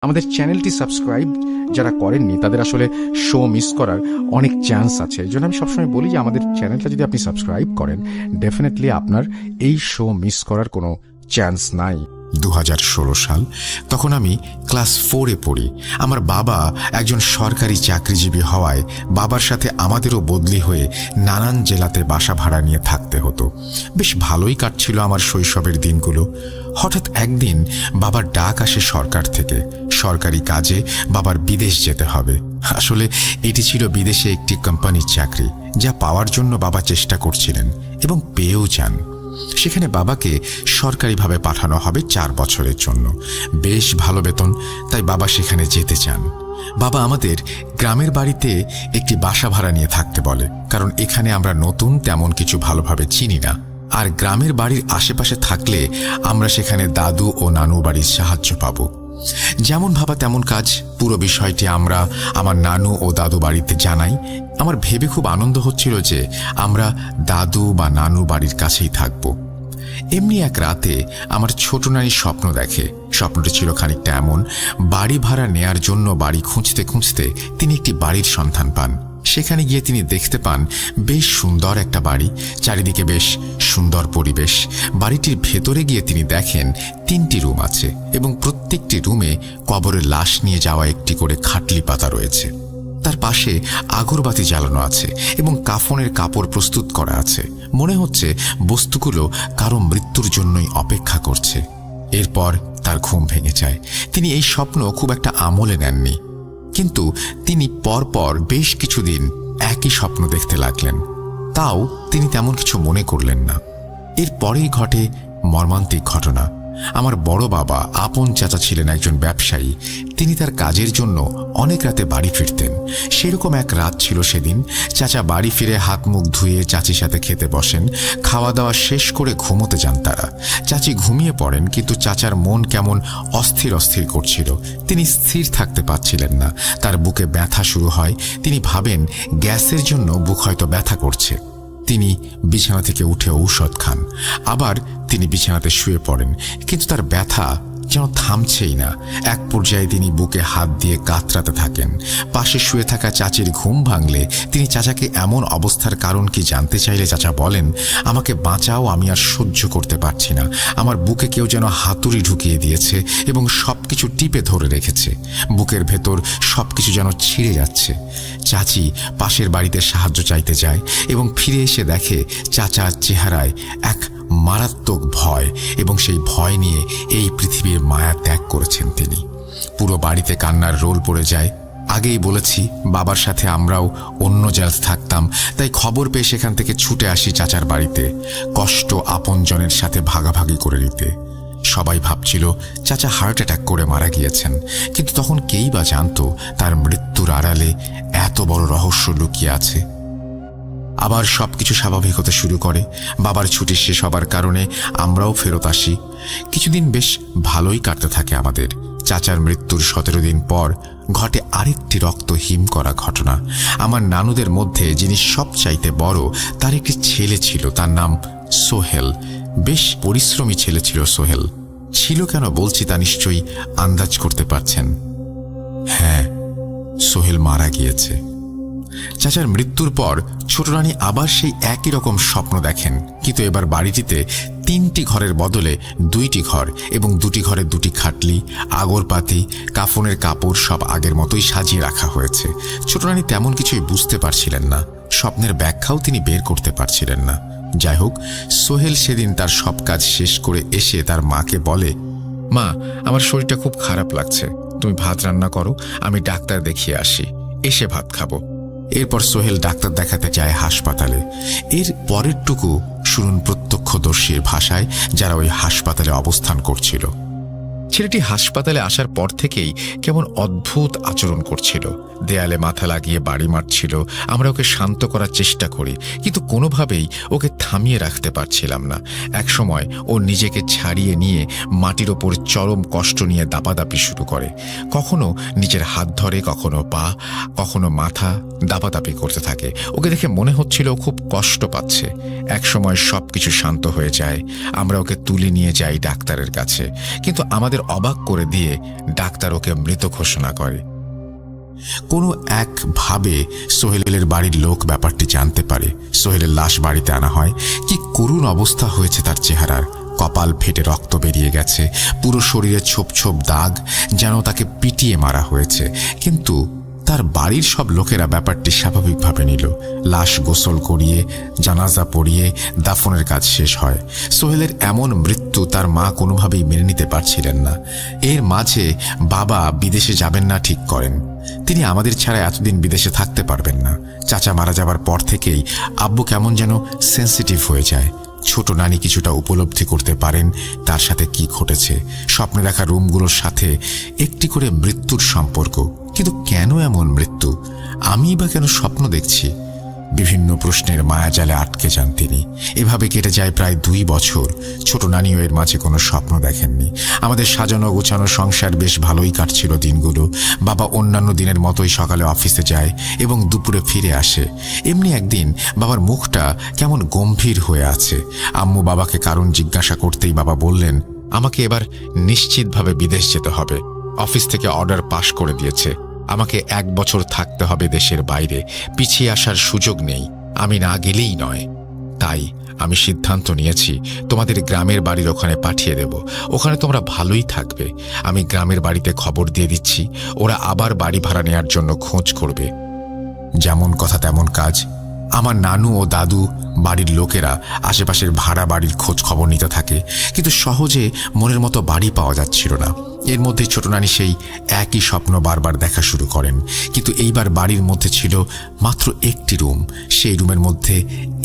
আমাদের চ্যানেলটি সাবস্ক্রাইব যারা করেননি তাদের আসলে শো মিস করার অনেক চান্স আছে। এই জন্য আমি সবসময় বলি যে আমাদের চ্যানেলটা যদি আপনি সাবস্ক্রাইব করেন, ডেফিনেটলি আপনার এই শো মিস করার কোনো চান্স নাই। 2016 সাল, তখন আমি ক্লাস 4-এ পড়ি। আমার বাবা একজন সরকারি চাকরিজীবী হওয়ায় বাবার সাথে আমাদেরও বদলি হয়ে নানান জেলাতে বাসা ভাড়া নিয়ে থাকতে হতো। বেশ ভালোই কাটছিল আমার শৈশবের দিনগুলো। হঠাৎ একদিন বাবার ডাক আসে সরকার থেকে। সরকারি কাজে বাবার বিদেশ যেতে হবে। আসলে এটি ছিল বিদেশে একটি কোম্পানির চাকরি, যা পাওয়ার জন্য বাবা চেষ্টা করছিলেন এবং পেয়েও যান। সেখানে বাবাকে সরকারিভাবে পাঠানো হবে 4 বছরের জন্য। বেশ ভালো বেতন, তাই বাবা সেখানে যেতে চান। বাবা আমাদের গ্রামের বাড়িতে একটি বাসা ভাড়া নিয়ে থাকতে বলে, কারণ এখানে আমরা নতুন, তেমন কিছু ভালোভাবে চিনি না। আর গ্রামের বাড়ির আশেপাশে থাকলে আমরা সেখানে দাদু ও নানু বাড়ির সাহায্য পাব। যেমন ভাবা তেমন কাজ। পুরো বিষয়টি আমরা আমার নানু ও দাদু বাড়িতে জানাই। আমার ভেবে খুব আনন্দ হচ্ছিল যে আমরা দাদু বা নানু বাড়ির কাছেই থাকব। এমনি এক রাতে আমার ছোট নানি স্বপ্ন দেখে। স্বপ্নটি ছিল খানিকটা এমন: বাড়ি ভাড়া নেয়ার জন্য বাড়ি খুঁজতে খুঁজতে তিনি একটি বাড়ির সন্ধান পান। সেখানে গিয়ে তিনি দেখতে পান বেশ সুন্দর একটা বাড়ি, চারিদিকে বেশ সুন্দর পরিবেশ। বাড়িটির ভেতরে গিয়ে তিনি দেখেন 3টি রুম আছে এবং প্রত্যেকটি রুমে কবরের লাশ নিয়ে যাওয়া একটি করে খাটলি পাতা রয়েছে। তার পাশে আগরবাতি জ্বালানো আছে এবং কাফনের কাপড় প্রস্তুত করা আছে। মনে হচ্ছে বস্তুগুলো কারো মৃত্যুর জন্যই অপেক্ষা করছে। এরপর তার ঘুম ভেঙে যায়। তিনি এই স্বপ্ন খুব একটা আমলে নেননি, কিন্তু তিনি পরপর বেশ কিছুদিন একই স্বপ্ন দেখতে লাগলেন। তাও তিনি তেমন কিছু মনে করলেন না। এরপরেই ঘটে মর্মান্তিক ঘটনা। আমার বড় বাবা আপন চাচা ছিলেন একজন ব্যবসায়ী। তিনি তার কাজের জন্য অনেক রাতে বাড়ি ফিরতেন। সেরকম এক রাত ছিল সেদিন। চাচা বাড়ি ফিরে হাত মুখ ধুয়ে চাচির সাথে খেতে বসেন। খাওয়া দাওয়া শেষ করে ঘুমোতে যান তারা। চাচি ঘুমিয়ে পড়েন, কিন্তু চাচার মন কেমন অস্থির অস্থির করছিল। তিনি স্থির থাকতে পারছিলেন না। তার বুকে ব্যথা শুরু হয়। তিনি ভাবেন গ্যাসের জন্য বুক হয়তো ব্যথা করছে। তিনি বিছানা থেকে উঠে ঔষধ খান। আবার তিনি বিছানাতে শুয়ে পড়েন, কিন্তু তার ব্যথা যেন থামছেই না। এক পর্যায়ে তিনি বুকে হাত দিয়ে কাতরাতে থাকেন। পাশে শুয়ে থাকা চাচির ঘুম ভাঙলে তিনি চাচাকে এমন অবস্থার কারণ কি জানতে চাইলে চাচা বলেন, আমাকে বাঁচাও, আমি আর সহ্য করতে পারছি না। আমার বুকে কেউ যেন হাতুড়ি ঢুকিয়ে দিয়েছে এবং সবকিছু টিপে ধরে রেখেছে। বুকের ভেতর সবকিছু যেন ছিঁড়ে যাচ্ছে। চাচি পাশের বাড়িতে সাহায্য চাইতে যায় এবং ফিরে এসে দেখে চাচার চেহারায় এক মারাত্মক ভয়, এবং সেই ভয় নিয়ে এই পৃথিবীর মায়া ত্যাগ করেছেন তিনি। পুরো বাড়িতে কান্নার রোল পড়ে যায়। আগেই বলেছি বাবার সাথে আমরাও অন্য জায়গায় থাকতাম, তাই খবর পেয়ে সেখান থেকে ছুটে আসি চাচার বাড়িতে, কষ্ট আপনজনের সাথে ভাগাভাগি করে নিতে। সবাই ভাবছিল চাচা হার্ট অ্যাটাক করে মারা গিয়েছেন, কিন্তু তখন কেই বা জানতো তার মৃত্যুর আড়ালে এত বড় রহস্য লুকিয়ে আছে। আবার সবকিছু স্বাভাবিক হতে শুরু করে। বাবার ছুটি শেষ হবার কারণে আমরাও ফেরত আসি। কিছুদিন বেশ ভালোই কাটতে থাকে আমাদের। চাচার মৃত্যুর 17 দিন পর ঘটে আরেকটি রক্তহীন করা ঘটনা। আমার নানুদের মধ্যে যিনি সবচাইতে বড়, তার একটি ছেলে ছিল, তার নাম সোহেল। বেশ পরিশ্রমী ছেলে ছিল সোহেল। ছিল কেন বলছি তা নিশ্চয়ই আন্দাজ করতে পারছেন। হ্যাঁ, সোহেল মারা গিয়েছে। চাচার মৃত্যুর পর ছোট রানী আবার সেই একই রকম স্বপ্ন দেখেন, কিন্তু এবার বাড়িটিতে 3টি ঘরের বদলে 2টি ঘর এবং 2টি ঘরে 2টি খাটলি, আগরপাতি, কাফনের কাপড় সব আগের মতোই সাজিয়ে রাখা হয়েছে। ছোট রানী তেমন কিছুই বুঝতে পারছিলেন না। স্বপ্নের ব্যাখ্যাও তিনি বের করতে পারছিলেন না। যাই হোক, সোহেল সেদিন তার সব কাজ শেষ করে এসে তার মাকে বলে, মা, আমার শরীরটা খুব খারাপ লাগছে, তুমি ভাত রান্না করো, আমি ডাক্তার দেখিয়ে আসি, এসে ভাত খাবো। এরপর সোহেল ডাক্তার দেখাতে যায় হাসপাতালে। এর পরেরটুকু শুনুন প্রত্যক্ষদর্শীর ভাষায়, যারা ওই হাসপাতালে অবস্থান করছিল। ছেলেটি হাসপাতালে আসার পর থেকেই কেমন অদ্ভুত আচরণ করছিল। দেয়ালে মাথা লাগিয়ে বাড়ি মারছিল। আমরা ওকে শান্ত করার চেষ্টা করি, কিন্তু কোনোভাবেই ওকে থামিয়ে রাখতে পারছিলাম না। একসময় ও নিজেকে ছাড়িয়ে নিয়ে মাটির ওপর চরম কষ্ট নিয়ে দাপাদাপি শুরু করে। কখনো নিজের হাত ধরে, কখনো পা, কখনো মাথা দাপাদাপি করতে থাকে। ওকে দেখে মনে হচ্ছিল ও খুব কষ্ট পাচ্ছে। একসময় সবকিছু শান্ত হয়ে যায়। আমরা ওকে তুলে নিয়ে যাই ডাক্তারের কাছে, কিন্তু আমাদের সকলদের অবাক করে দিয়ে ডাক্তার ওকে মৃত ঘোষণা করে। কোনো একভাবে সোহেলের বাড়ির লোক ব্যাপারটি জানতে পারে। সোহেলের লাশ বাড়িতে আনা হয়। কি করুণ অবস্থা হয়েছে তার চেহারার। কপাল ফেটে রক্ত বেরিয়ে গেছে, পুরো শরীরে ছোপ ছোপ দাগ, যেন তাকে পিটিয়ে মারা হয়েছে। কিন্তু তার বাড়ির সব লোকেরা ব্যাপারটি স্বাভাবিকভাবে নিল। লাশ গোসল করিয়ে জানাজা পড়িয়ে দাফনের কাজ শেষ হয়। সোহেলের এমন মৃত্যু তার মা কোনোভাবেই মেনে নিতে পারছিলেন না। এর মাঝে বাবা বিদেশে যাবেন না ঠিক করেন। তিনি আমাদের ছাড়া এতদিন বিদেশে থাকতে পারবেন না। চাচা মারা যাবার পর থেকেই আব্বু কেমন যেন সেন্সিটিভ হয়ে যায়। ছোট নানি কিছুটা উপলব্ধি করতে পারেন তার সাথে কি ঘটেছে। স্বপ্নে দেখা রুমগুলোর সাথে একটি করে মৃত্যুর সম্পর্ক। কিন্তু কেন এমন মৃত্যু? আমি বা কেন স্বপ্ন দেখছি? বিভিন্ন প্রশ্নের মায়াজালে আটকে যান তিনি। এভাবে কেটে যায় প্রায় 2 বছর। ছোট নানিও এর মাঝে কোনো স্বপ্ন দেখেননি। আমাদের সাজানো গোছানো সংসার বেশ ভালোই কাটছিল দিনগুলো। বাবা অন্যান্য দিনের মতোই সকালে অফিসে যায় এবং দুপুরে ফিরে আসে। এমনি একদিন বাবার মুখটা কেমন গম্ভীর হয়ে আছে। আম্মু বাবাকে কারণ জিজ্ঞাসা করতেই বাবা বললেন, আমাকে এবার নিশ্চিতভাবে বিদেশ যেতে হবে। অফিস থেকে অর্ডার পাশ করে দিয়েছে। আমাকে 1 বছর থাকতে হবে দেশের বাইরে। পিছিয়ে আসার সুযোগ নেই। আমি না গেলেই নয়। তাই আমি সিদ্ধান্ত নিয়েছি তোমাদের গ্রামের বাড়ির ওখানে পাঠিয়ে দেব। ওখানে তোমরা ভালোই থাকবে। আমি গ্রামের বাড়িতে খবর দিয়ে দিচ্ছি, ওরা আবার বাড়ি ভাড়া নেওয়ার জন্য খোঁজ করবে। যেমন কথা তেমন কাজ। আমার নানু ও দাদু বাড়ির লোকেরা আশেপাশের ভাড়া বাড়ির খোঁজ খবর নিতে থাকে, কিন্তু সহজে মনের মতো বাড়ি পাওয়া যাচ্ছিল না। এর মধ্যে ছোট নানি সেই একই স্বপ্ন বারবার দেখা শুরু করেন। কিন্তু এইবার বাড়ির মধ্যে ছিল মাত্র একটি রুম। সেই রুমের মধ্যে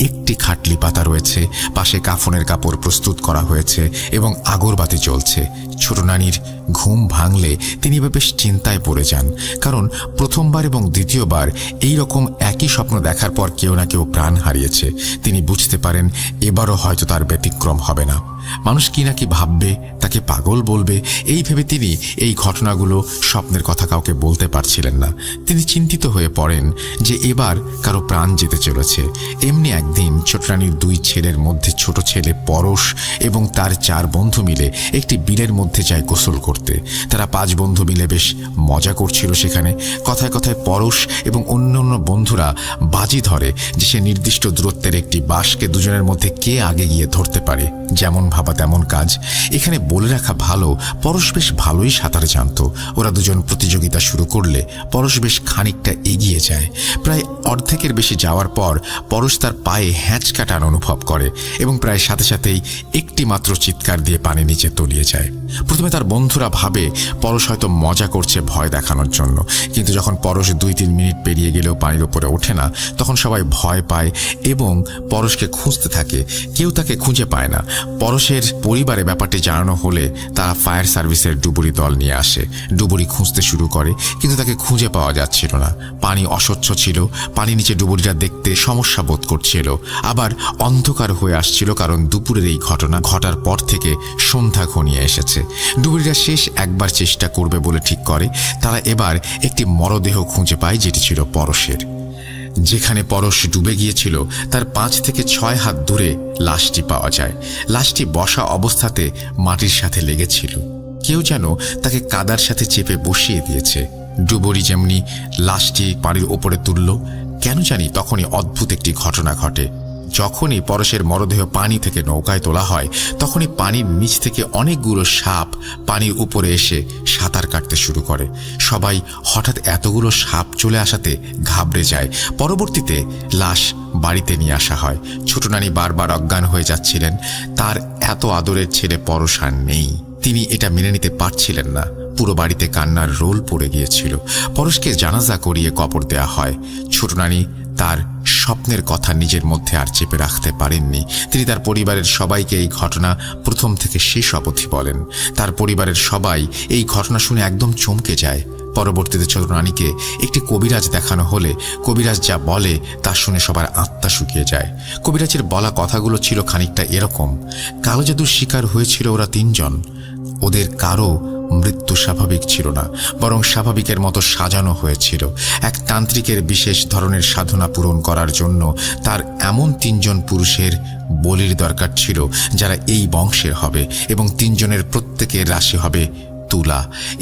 একটি খাটলি পাতা রয়েছে, পাশে কাফনের কাপড় প্রস্তুত করা হয়েছে এবং আগরবাতি জ্বলছে। ছোট নানির ঘুম ভাঙলে তিনি বেশ চিন্তায় পড়ে যান, কারণ প্রথমবার এবং দ্বিতীয়বার এই রকম একই স্বপ্ন দেখার পর কেউ না কেউ প্রাণ হারিয়েছে। তিনি বুঝতে পারেন এবারও হয়তো তার ব্যতিক্রম হবে না। মানুষ কি নাকি ভাববে, তাকে পাগল বলবে, এই ভেবে তিনি এই ঘটনাগুলো স্বপ্নের কথা কাউকে বলতে পারছিলেন না। তিনি চিন্তিত হয়ে পড়েন যে এবার কারো প্রাণ যেতে চলেছে। এমনি একদিন ছোট রানীর 2 ছেলের মধ্যে ছোট ছেলে পরশ এবং তার 4 বন্ধু মিলে একটি বিলের মধ্যে যায় গোসল করতে। তারা 5 বন্ধু মিলে বেশ মজা করছিল সেখানে। কথায় কথায় পরশ এবং অন্যান্য বন্ধুরা বাজি ধরে যে সে নির্দিষ্ট দূরত্বের একটি বাঁশকে দুজনের মধ্যে কে আগে গিয়ে ধরতে পারে। যেমন ভাবা তেমন কাজ। এখানে বলে রাখা ভালো, পরশ বেশ ভালোই সাঁতার জানত। ওরা দুজন প্রতিযোগিতা শুরু করলে পরশ বেশ খানিকটা এগিয়ে যায়। প্রায় অর্ধেকের বেশি যাওয়ার পর পরশ তার পায়ে হ্যাঁচকা টান অনুভব করে এবং প্রায় সাথে সাথেই একটি মাত্র চিৎকার দিয়ে পানি নিচে তলিয়ে যায়। প্রথমে তার বন্ধুরা ভাবে পরশ হয়তো মজা করছে ভয় দেখানোর জন্য, কিন্তু যখন পরশ 2-3 মিনিট পেরিয়ে গেলেও পানির উপরে ওঠে না, তখন সবাই ভয় পায় এবং পরশকে খুঁজতে থাকে। কেউ তাকে খুঁজে পায় না। পরশের পরিবারে ব্যাপারটি জানানো হলে তারা ফায়ার সার্ভিসের ডুবুরি দল নিয়ে আসে। ডুবুরি খুঁজতে শুরু করে, কিন্তু তাকে খুঁজে পাওয়া যাচ্ছিল না। পানি অস্বচ্ছ ছিল। পানি নিচে ডুবুরিটা দেখতে সমস্যা বোধ করছিল। আবার অন্ধকার হয়ে আসছিল, কারণ দুপুরের এই ঘটনা ঘটার পর থেকে সন্ধ্যা ঘনিয়ে এসেছে। ডুবুরিরা শেষ একবার চেষ্টা করবে বলে ঠিক করে। তারা এবার একটি মরদেহ খুঁজে পায়, যেটি ছিল পরশের। যেখানে পরশ ডুবে গিয়েছিল তার 5 থেকে 6 হাত দূরে লাশটি পাওয়া যায়। লাশটি বসা অবস্থাতে মাটির সাথে লেগেছিল। কেউ যেন তাকে কাদার সাথে চেপে বসিয়ে দিয়েছে। ডুবুরি যেমনি লাশটি পানির ওপরে তুলল, কেন জানি তখনই অদ্ভুত একটি ঘটনা ঘটে। যখনই পরশের মরদেহ পানি থেকে নৌকায় তোলা হয়, তখনই পানির নিচ থেকে অনেকগুলো সাপ পানির উপরে এসে সাঁতার কাটতে শুরু করে। সবাই হঠাৎ এতগুলো সাপ চলে আসাতে ঘাবড়ে যায়। পরবর্তীতে লাশ বাড়িতে নিয়ে আসা হয়। ছোট নানি বারবার অজ্ঞান হয়ে যাচ্ছিলেন। তার এত আদরের ছেলে পরশ আর নেই। তিনি এটা মেনে নিতে পারছিলেন না। পুরো বাড়িতে কান্নার রোল পড়ে গিয়েছিল। পরশকে জানাজা করিয়ে কবর দেয়া হয়। ছোট নানি তার স্বপ্নের কথা নিজের মধ্যে আর চেপে রাখতে পারেননি। তিনি তার পরিবারের সবাইকে এই ঘটনা প্রথম থেকে শেষ অবধি বলেন। তার পরিবারের সবাই এই ঘটনা শুনে একদম চমকে যায়। পরবর্তীতে ছোট নানিকে একটি কবিরাজ দেখানো হলে কবিরাজ যা বলে তা শুনে সবার আত্মা শুকিয়ে যায়। কবিরাজের বলা কথাগুলো ছিল খানিকটা এরকম: কালো জাদুর শিকার হয়েছিল ওরা 3 জন। ওদের কারো মৃত্যু স্বাভাবিক ছিল না, বরং স্বাভাবিকের মতো সাজানো হয়েছিল। এক তান্ত্রিকের বিশেষ ধরনের সাধনা পূরণ করার জন্য তার এমন 3 জন পুরুষের বলির দরকার ছিল যারা এই বংশের হবে, এবং 3 জনের প্রত্যেকের রাশি হবে তুলা।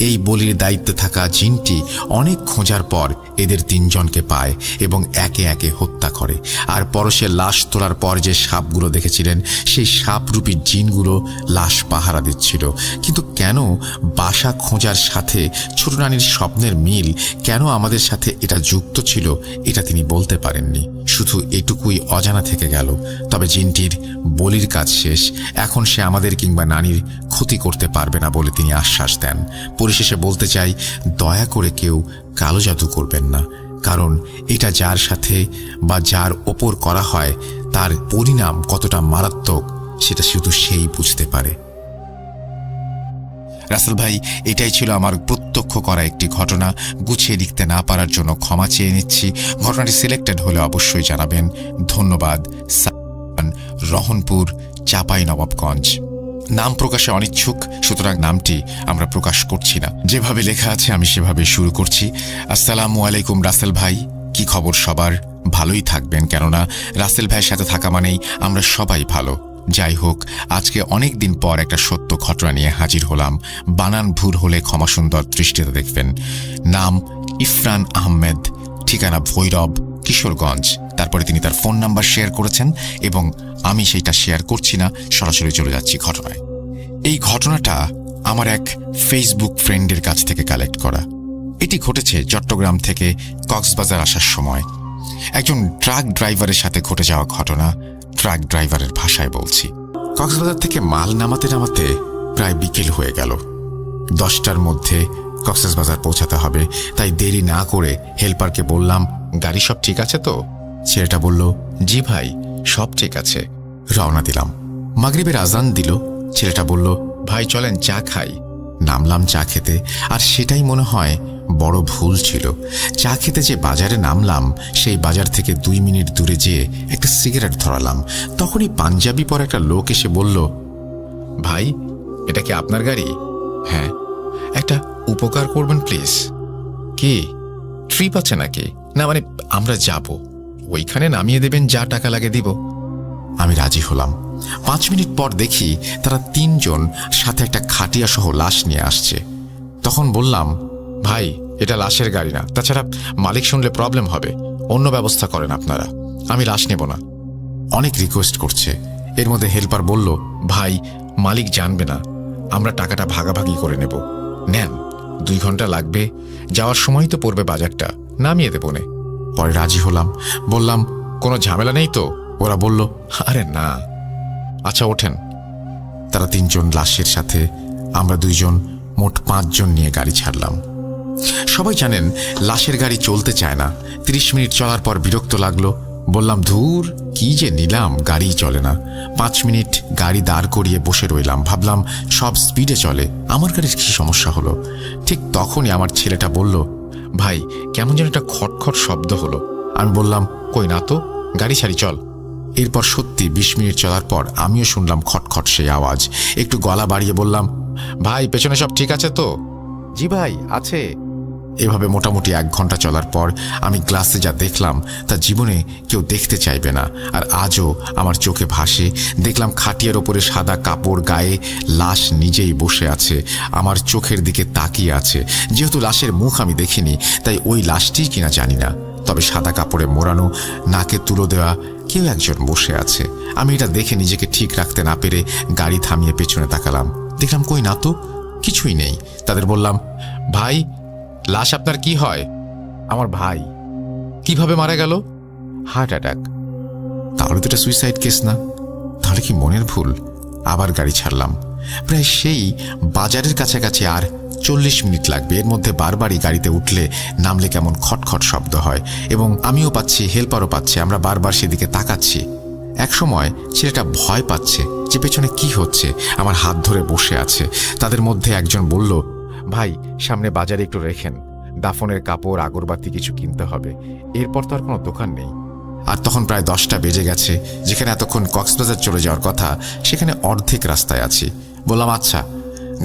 এই বলির দায়িত্বে থাকা জিনটি অনেক খোঁজার পর এদের তিনজনকে পায় এবং একে একে হত্যা করে। আর পরশের লাশ তোলার পর যে সাপগুলো দেখেছিলেন, সেই সাপরূপী জিনগুলো লাশ পাহারা দিচ্ছিল। কিন্তু কেন বাসা খোঁজার সাথে ছোট রানীর স্বপ্নের মিল, কেন আমাদের সাথে এটা যুক্ত ছিল, এটা তিনি বলতে পারেননি। শুধু এটুকুই অজানা থেকে গেল। তবে জিনটির বলির কাজ শেষ, এখন সে আমাদের কিংবা নানির ক্ষতি করতে পারবে না বলে তিনি আশ্বাস দেন। পরিশেষে বলতে চাই, দয়া করে কেউ কালো জাদু করবেন না, কারণ এটা যার সাথে বা যার ওপর করা হয় তার পরিণাম কতটা মারাত্মক সেটা শুধু সেই বুঝতে পারে। রাসেল ভাই, এটাই ছিল আমার প্রত্যক্ষ করা একটি ঘটনা। গুছিয়ে লিখতে না পারার জন্য ক্ষমা চেয়ে নিচ্ছি। ঘটনাটি সিলেক্টেড হলে অবশ্যই জানাবেন। ধন্যবাদ। রহনপুর, চাঁপাইনবাবগঞ্জ। নাম প্রকাশে অনিচ্ছুক, সুতরাং নামটি আমরা প্রকাশ করছি না। যেভাবে লেখা আছে আমি সেভাবে শুরু করছি। আসসালামু আলাইকুম রাসেল ভাই, কি খবর সবার? ভালোই থাকবেন, কেননা রাসেল ভাইয়ের সাথে থাকা মানেই আমরা সবাই ভালো। যাই হোক, আজকে অনেক দিন পর একটা সত্য ঘটনা নিয়ে হাজির হলাম। বানান ভুল হলে ক্ষমা সুন্দর দৃষ্টিতে দেখবেন। নাম ইফরান আহমেদ, ঠিকানা ভৈরব, কিশোরগঞ্জ। তারপরে তিনি তার ফোন নাম্বার শেয়ার করেছেন এবং আমি সেইটা শেয়ার করছি না, সরাসরি চলে যাচ্ছি ঘটনায়। এই ঘটনাটা আমার এক ফেসবুক ফ্রেন্ডের কাছ থেকে কালেক্ট করা। এটি ঘটেছে চট্টগ্রাম থেকে কক্সবাজার আসার সময়। একজন ট্রাক ড্রাইভারের সাথে ঘটে যাওয়া ঘটনা। ট্রাক ড্রাইভারের ভাষায় বলছি। কক্সবাজার থেকে মাল নামাতে নামাতে প্রায় বিকেল হয়ে গেল। 10টার মধ্যে কক্সবাজার পৌঁছাতে হবে, তাই দেরি না করে হেল্পারকে বললাম, গাড়ি সব ঠিক আছে তো? ছেলেটা বলল, জি ভাই, সব ঠিক আছে। রওনা দিলাম। মাগরিবের আজান দিল। ছেলেটা বলল, ভাই চলেন চা খাই। নামলাম চা খেতে, আর সেটাই মনে হয় বড় ভুল ছিল। চা খেতে যে বাজারে নামলাম, সেই বাজার থেকে 2 মিনিট দূরে যেয়ে একটা সিগারেট ধরালাম। তখনই পাঞ্জাবি পর একটা লোক এসে বলল, ভাই এটা কি আপনার গাড়ি? হ্যাঁ। একটা উপকার করবেন প্লিজ। কি ট্রিপ আছে নাকি? না মানে আমরা যাব, ওইখানে নামিয়ে দেবেন, যা টাকা লাগে দিব। আমি রাজি হলাম। 5 মিনিট পর দেখি তারা 3 জন সাথে একটা খাটিয়া সহ লাশ নিয়ে আসছে। তখন বললাম, ভাই এটা লাশের গাড়ি না, তাছাড়া মালিক শুনলে প্রবলেম হবে, অন্য ব্যবস্থা করেন আপনারা, আমি লাশ নেব না। অনেক রিকোয়েস্ট করছে। এর মধ্যে হেল্পার বলল, ভাই মালিক জানবে না, আমরা টাকাটা ভাগাভাগি করে নেব, নেন, 2 ঘন্টা লাগবে, যাওয়ার সময় তো পড়বে বাজারটা, নামিয়ে দেব নে। পরে রাজি হলাম। বললাম, কোনো ঝামেলা নেই তো? ওরা বলল, আরে না। আচ্ছা ওঠেন। তারা 3 জন লাশের সাথে আমরা 2 জন, মোট 5 জন নিয়ে গাড়ি ছাড়লাম। সবাই জানেন লাশের গাড়ি চলতে চায় না। 30 মিনিট চলার পর বিরক্ত লাগলো। বললাম, ধুর কি যে নিলাম, গাড়ি চলে না। 5 মিনিট গাড়ি দাঁড় করিয়ে বসে রইলাম। ভাবলাম সব স্পিডে চলে, আমার গাড়ির কি সমস্যা হলো? ঠিক তখনই আমার ছেলেটা বলল, ভাই কেমন যেন একটা খটখট শব্দ হলো। আমি বললাম, কই না তো, গাড়ি ছাড়ি চল। এরপর সত্যি 20 মিনিট চলার পর আমিও শুনলাম খটখট সেই আওয়াজ। একটু গলা বাড়িয়ে বললাম, ভাই পেছনে সব ঠিক আছে তো? জি ভাই আছে। এভাবে মোটামুটি 1 ঘন্টা চলার পর আমি গ্লাসে যা দেখলাম তা জীবনে কেউ দেখতে চাইবে না। আর আজও আমার চোখে ভাসে। দেখলাম খাটিয়ার ওপরে সাদা কাপড় গায়ে লাশ নিজেই বসে আছে, আমার চোখের দিকে তাকিয়ে আছে। যেহেতু লাশের মুখ আমি দেখিনি, তাই ওই লাশটিই কিনা জানি না, তবে সাদা কাপড়ে মোড়ানো, নাকে তুলো দেওয়া কেউ একজন বসে আছে। আমি এটা দেখে নিজেকে ঠিক রাখতে না পেরে গাড়ি থামিয়ে পেছনে তাকালাম। দেখলাম কই না তো, কিছুই নেই। তাদের বললাম, ভাই লাশ আপনার কি হয়? আমার ভাই। কিভাবে মারা গেল? Heart attack. তাহলে তো এটা সুইসাইড কেস না? তাহলে কি মনের ভুল? আবার গাড়ি ছাড়লাম। প্রায় সেই বাজারের কাছাকাছি আর 40 মিনিট লাগবে। এর মধ্যে বারবারই গাড়িতে উঠলে নামলে কেমন খটখট শব্দ হয়, এবং আমিও পাচ্ছি, হেল্পারও পাচ্ছে। আমরা বারবার সেদিকে তাকাচ্ছি। এক সময় ছেলেটা ভয় পাচ্ছে যে পেছনে কি হচ্ছে, আমার হাত ধরে বসে আছে। তাদের মধ্যে একজন বলল, ভাই সামনে বাজারে একটু রেখেন, দাফনের কাপড় আগরবাতি কিছু কিনতে হবে, এরপর তো আর কোনো দোকান নেই। আর তখন প্রায় 10টা বেজে গেছে। যেখানে এতক্ষণ কক্সবাজার চলে যাওয়ার কথা, সেখানে অর্ধেক রাস্তায় আছি। বললাম, আচ্ছা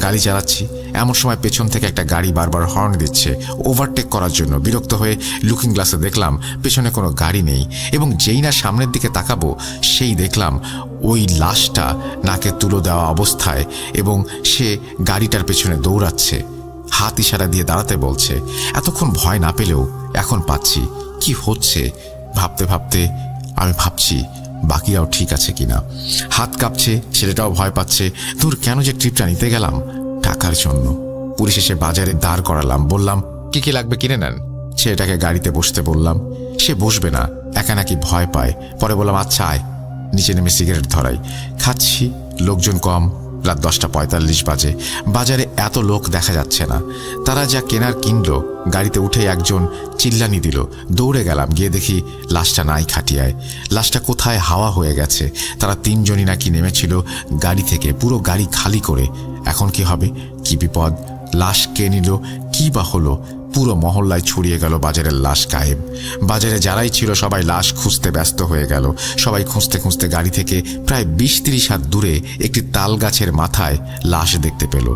গাড়ি চালাচ্ছি, এমন সময় পেছন থেকে একটা গাড়ি বারবার হর্ন দিচ্ছে ওভারটেক করার জন্য। বিরক্ত হয়ে লুকিং গ্লাসে দেখলাম পেছনে কোনো গাড়ি নেই, এবং যেই না সামনের দিকে তাকাবো সেই দেখলাম ওই লাশটা নাকে তুলো দেওয়া অবস্থায়, এবং সে গাড়িটার পেছনে দৌড়াচ্ছে, হাত ইশারা দিয়ে দাঁড়াতে বলছে। এতক্ষণ ভয় না পেলেও এখন পাচ্ছি কি হচ্ছে। ভাবতে ভাবতে আমি ভাবছি বাকিরাও ঠিক আছে কিনা। হাত কাঁপছে, ছেলেটাও ভয় পাচ্ছে। দূর, কেন যে ট্রিপটা নিতে গেলাম টাকার জন্য। পুলিশ এসে বাজারে দাঁড় করালাম, বললাম কি কি লাগবে কিনে নেন। ছেলেটাকে গাড়িতে বসতে বললাম, সে বসবে না, একা নাকি ভয় পায়। পরে বললাম আচ্ছা আয়। নিচে নেমে সিগারেট ধরাই, খাচ্ছি। লোকজন কম, রাত 10:45 বাজে। বাজারে এত লোক দেখা যাচ্ছে না। তারা যা কেনার কিনলো। গাড়িতে উঠে একজন চিল্লানি দিল, দৌড়ে গেলাম, গিয়ে দেখি লাশটা নাই খাটিয়ায়। লাশটা কোথায় হাওয়া হয়ে গেছে। তারা 3 জনই নাকি নেমেছিল গাড়ি থেকে, পুরো গাড়ি খালি করে। এখন কি হবে, কি বিপদ, লাশ কে নিল, কি বা হলো। পুরো মহল্লায় ছড়িয়ে গেল বাজারের লাশ গায়েব। বাজারে যারাই ছিল সবাই লাশ খুঁজতে ব্যস্ত হয়ে গেল। সবাই খুঁজতে খুঁজতে গাড়ি থেকে প্রায় 20-30 হাত দূরে একটি তাল গাছের মাথায় লাশ দেখতে পেল।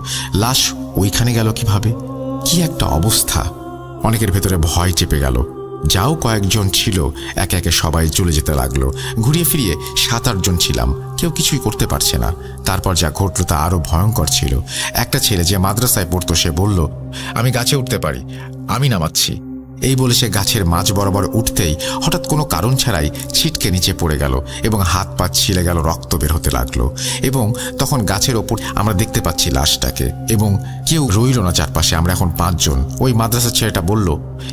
লাশ ওইখানে গেল কিভাবে, কি একটা অবস্থা। অনেকের ভেতরে ভয় চেপে গেল। যাও কয়েকজন ছিল একে একে সবাই চলে যেতে লাগলো। ঘুরিয়ে ফিরিয়ে 7-8 জন ছিলাম, কেউ কিছুই করতে পারছে না। তারপর যা ঘটলো তা আরো ভয়ঙ্কর ছিল। একটা ছেলে যে মাদ্রাসায় পড়তো সে বলল, আমি গাছে উঠতে পারি, আমি নামাচ্ছি। এই বলে সে গাছের মাঝ বরাবর উঠতেই হঠাৎ কোনো কারণ ছাড়াই ছিটকে নিচে পড়ে গেল এবং হাত পা ছিলে গেল, রক্ত বের হতে লাগলো। এবং তখন গাছের ওপর আমরা দেখতে পাচ্ছি লাশটাকে, এবং কেউ রইল না চারপাশে। আমরা এখন 5 জন। ওই মাদ্রাসার ছেলেটা বলল,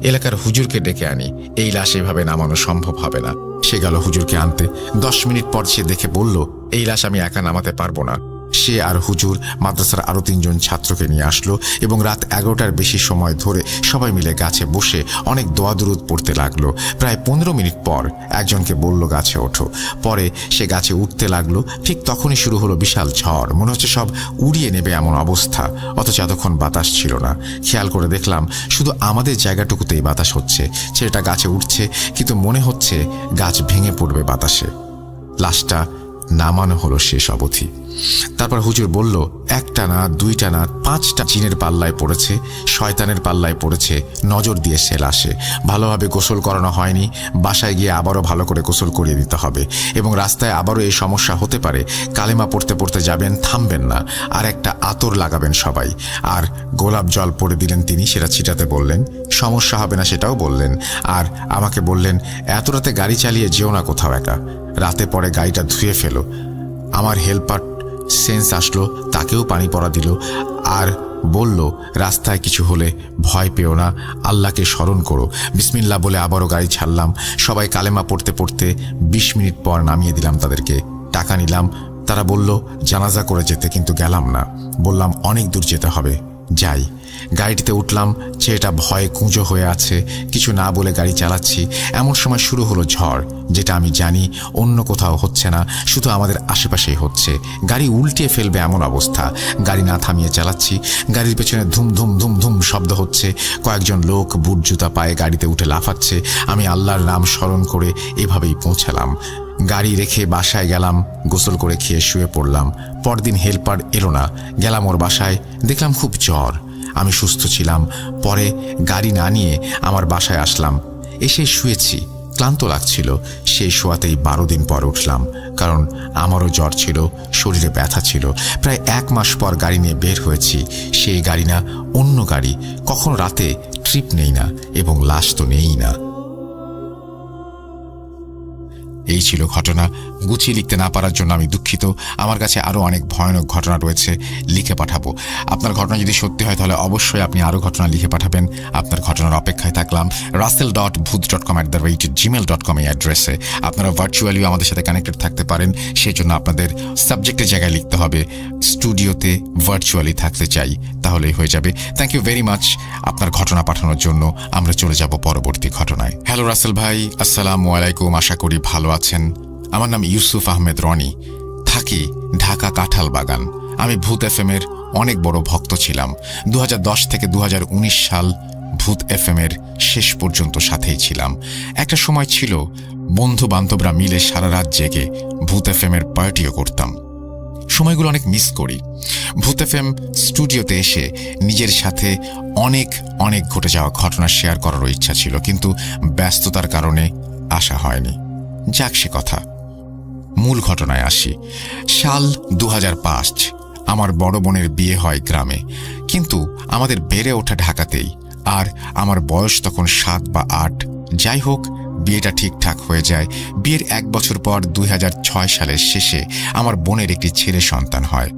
এলাকার হুজুরকে ডেকে আনি, এই লাশ এভাবে নামানো সম্ভব হবে না। সে গেল হুজুরকে আনতে। 10 মিনিট পর সে দেখে বলল, এই লাশ আমি একা নামাতে পারবো না। সে আর হুজুর মাদ্রাসার আরো 3 জন ছাত্রকে নিয়ে আসলো, এবং রাত 11টার বেশি সময় ধরে সবাই মিলে গাছে বসে অনেক দোয়া দুরুদ পড়তে লাগলো। প্রায় 15 মিনিট পর একজনকে বলল গাছে ওঠো। পরে সে গাছে উঠতে লাগলো। ঠিক তখনই শুরু হলো বিশাল ঝড়, মনে হচ্ছে সব উড়িয়ে নেবে এমন অবস্থা। অথচ এতক্ষণ বাতাস ছিল না। খেয়াল করে দেখলাম শুধু আমাদের জায়গাটুকুতেই বাতাস হচ্ছে। ছেলেটা গাছে উঠছে, কিন্তু মনে হচ্ছে গাছ ভেঙে পড়বে বাতাসে। লাশটা নামানো হলো শেষ অবধি। তারপর হুজুর বলল, 1টা না 2টা না 5টা জিনের পাল্লায় পড়েছে, শয়তানের পাল্লায় পড়েছে, নজর দিয়ে সে লাশে। ভালোভাবে গোসল করানো হয়নি, বাসায় গিয়ে আবারও ভালো করে গোসল করিয়ে দিতে হবে। এবং রাস্তায় আবারও এই সমস্যা হতে পারে। কালেমা পড়তে পড়তে যাবেন, থামবেন না, আর একটা আতর লাগাবেন সবাই। আর গোলাপ জল পড়ে দিলেন তিনি, সেটা ছিটাতে বললেন। সমস্যা হবে না সেটাও বললেন। আর আমাকে বললেন, এত রাতে গাড়ি চালিয়ে যেও না কোথাও একা, রাতে পরে গাড়িটা ধুয়ে ফেলো। আমার হেল্পার সেন্স আসলো, তাকেও পানি পড়া দিল, আর বলল, রাস্তায় কিছু হলে ভয় পেও না, আল্লাহকে স্মরণ করো। বিসমিল্লাহ বলে আবারও গাড়ি ছাড়লাম। সবাই কালেমা পড়তে পড়তে 20 মিনিট পর নামিয়ে দিলাম তাদেরকে। টাকা নিলাম। তারা বলল জানাজা করে যেতে, কিন্তু গেলাম না। বললাম অনেক দূর যেতে হবে, যাই। গাড়িটিতে উঠলাম। ছেলেটা ভয়ে কুঁজো হয়ে আছে, কিছু না বলে গাড়ি চালাচ্ছি। এমন সময় শুরু হলো ঝড়, যেটা আমি জানি অন্য কোথাও হচ্ছে না, শুধু আমাদের আশেপাশেই হচ্ছে। গাড়ি উল্টিয়ে ফেলবে এমন অবস্থা। গাড়ি না থামিয়ে চালাচ্ছি। গাড়ির পেছনে ধুম ধুম ধুম ধুম শব্দ হচ্ছে। কয়েকজন লোক বুট জুতা পায়ে গাড়িতে উঠে লাফাচ্ছে। আমি আল্লাহর নাম স্মরণ করে এভাবেই পৌঁছালাম। গাড়ি রেখে বাসায় গেলাম, গোসল করে খেয়ে শুয়ে পড়লাম। পরদিন হেল্পার এলো না। গেলাম ওর বাসায়, দেখলাম খুব জ্বর। আমি সুস্থ ছিলাম। পরে গাড়ি না নিয়ে আমার বাসায় আসলাম। এসে শুয়েছি, ক্লান্ত লাগছিল। সেই শোয়াতেই 12 দিন পর উঠলাম, কারণ আমারও জ্বর ছিল, শরীরে ব্যথা ছিল। প্রায় 1 মাস পর গাড়ি নিয়ে বের হয়েছি। সেই গাড়ি না, অন্য গাড়ি। কখনো রাতে ট্রিপ নেই না, এবং লাশ তো নেই না। এই ছিল ঘটনা। গুছিয়ে লিখতে না পারার জন্য আমি দুঃখিত। আমার কাছে আরও অনেক ভয়ানক ঘটনা রয়েছে, লিখে পাঠাবো। আপনার ঘটনা যদি সত্যি হয় তাহলে অবশ্যই আপনি আরও ঘটনা লিখে পাঠাবেন। আপনার ঘটনার অপেক্ষায় থাকলাম। russell.booth.com@gmail.com এই অ্যাড্রেসে আপনারা ভার্চুয়ালিও আমাদের সাথে কানেক্টেড থাকতে পারেন। সেই জন্য আপনাদের সাবজেক্টের জায়গায় লিখতে হবে স্টুডিওতে ভার্চুয়ালি থাকতে চাই, তাহলেই হয়ে যাবে। থ্যাংক ইউ ভেরি মাচ আপনার ঘটনা পাঠানোর জন্য। আমরা চলে যাব পরবর্তী ঘটনায়। হ্যালো রাসেল ভাই, আসসালামু আলাইকুম। আশা করি ভালো আছেন। আমার নাম ইউসুফ আহমেদ রনি, থাকি ঢাকা কাঁঠাল বাগান। আমি ভূত FM এর অনেক বড় ভক্ত ছিলাম। 2010 থেকে 2019 সাল ভূত FM এর শেষ পর্যন্ত সাথেই ছিলাম। একটা সময় ছিল বন্ধু বান্ধবরা মিলে সারা রাত জেগে ভূত FM এর পার্টিও করতাম। সময়গুলো অনেক মিস করি। ভূত এফএম স্টুডিওতে এসে নিজের সাথে অনেক অনেক ঘটে যাওয়া ঘটনা শেয়ার করারও ইচ্ছা ছিল, কিন্তু ব্যস্ততার কারণে আসা হয়নি। যাক সে কথা, মূল ঘটনায় আসি। সাল 2005, আমার বড় বোনের বিয়ে হয় গ্রামে, কিন্তু আমাদের বেড়ে ওঠা ঢাকাতেই। আর আমার বয়স তখন 7 বা 8। যাই হোক, বিয়েটা ঠিকঠাক হয়ে যায়। বিয়ের 1 বছর পর 2006 সালের শেষে আমার বোনের একটি ছেলে সন্তান হয়,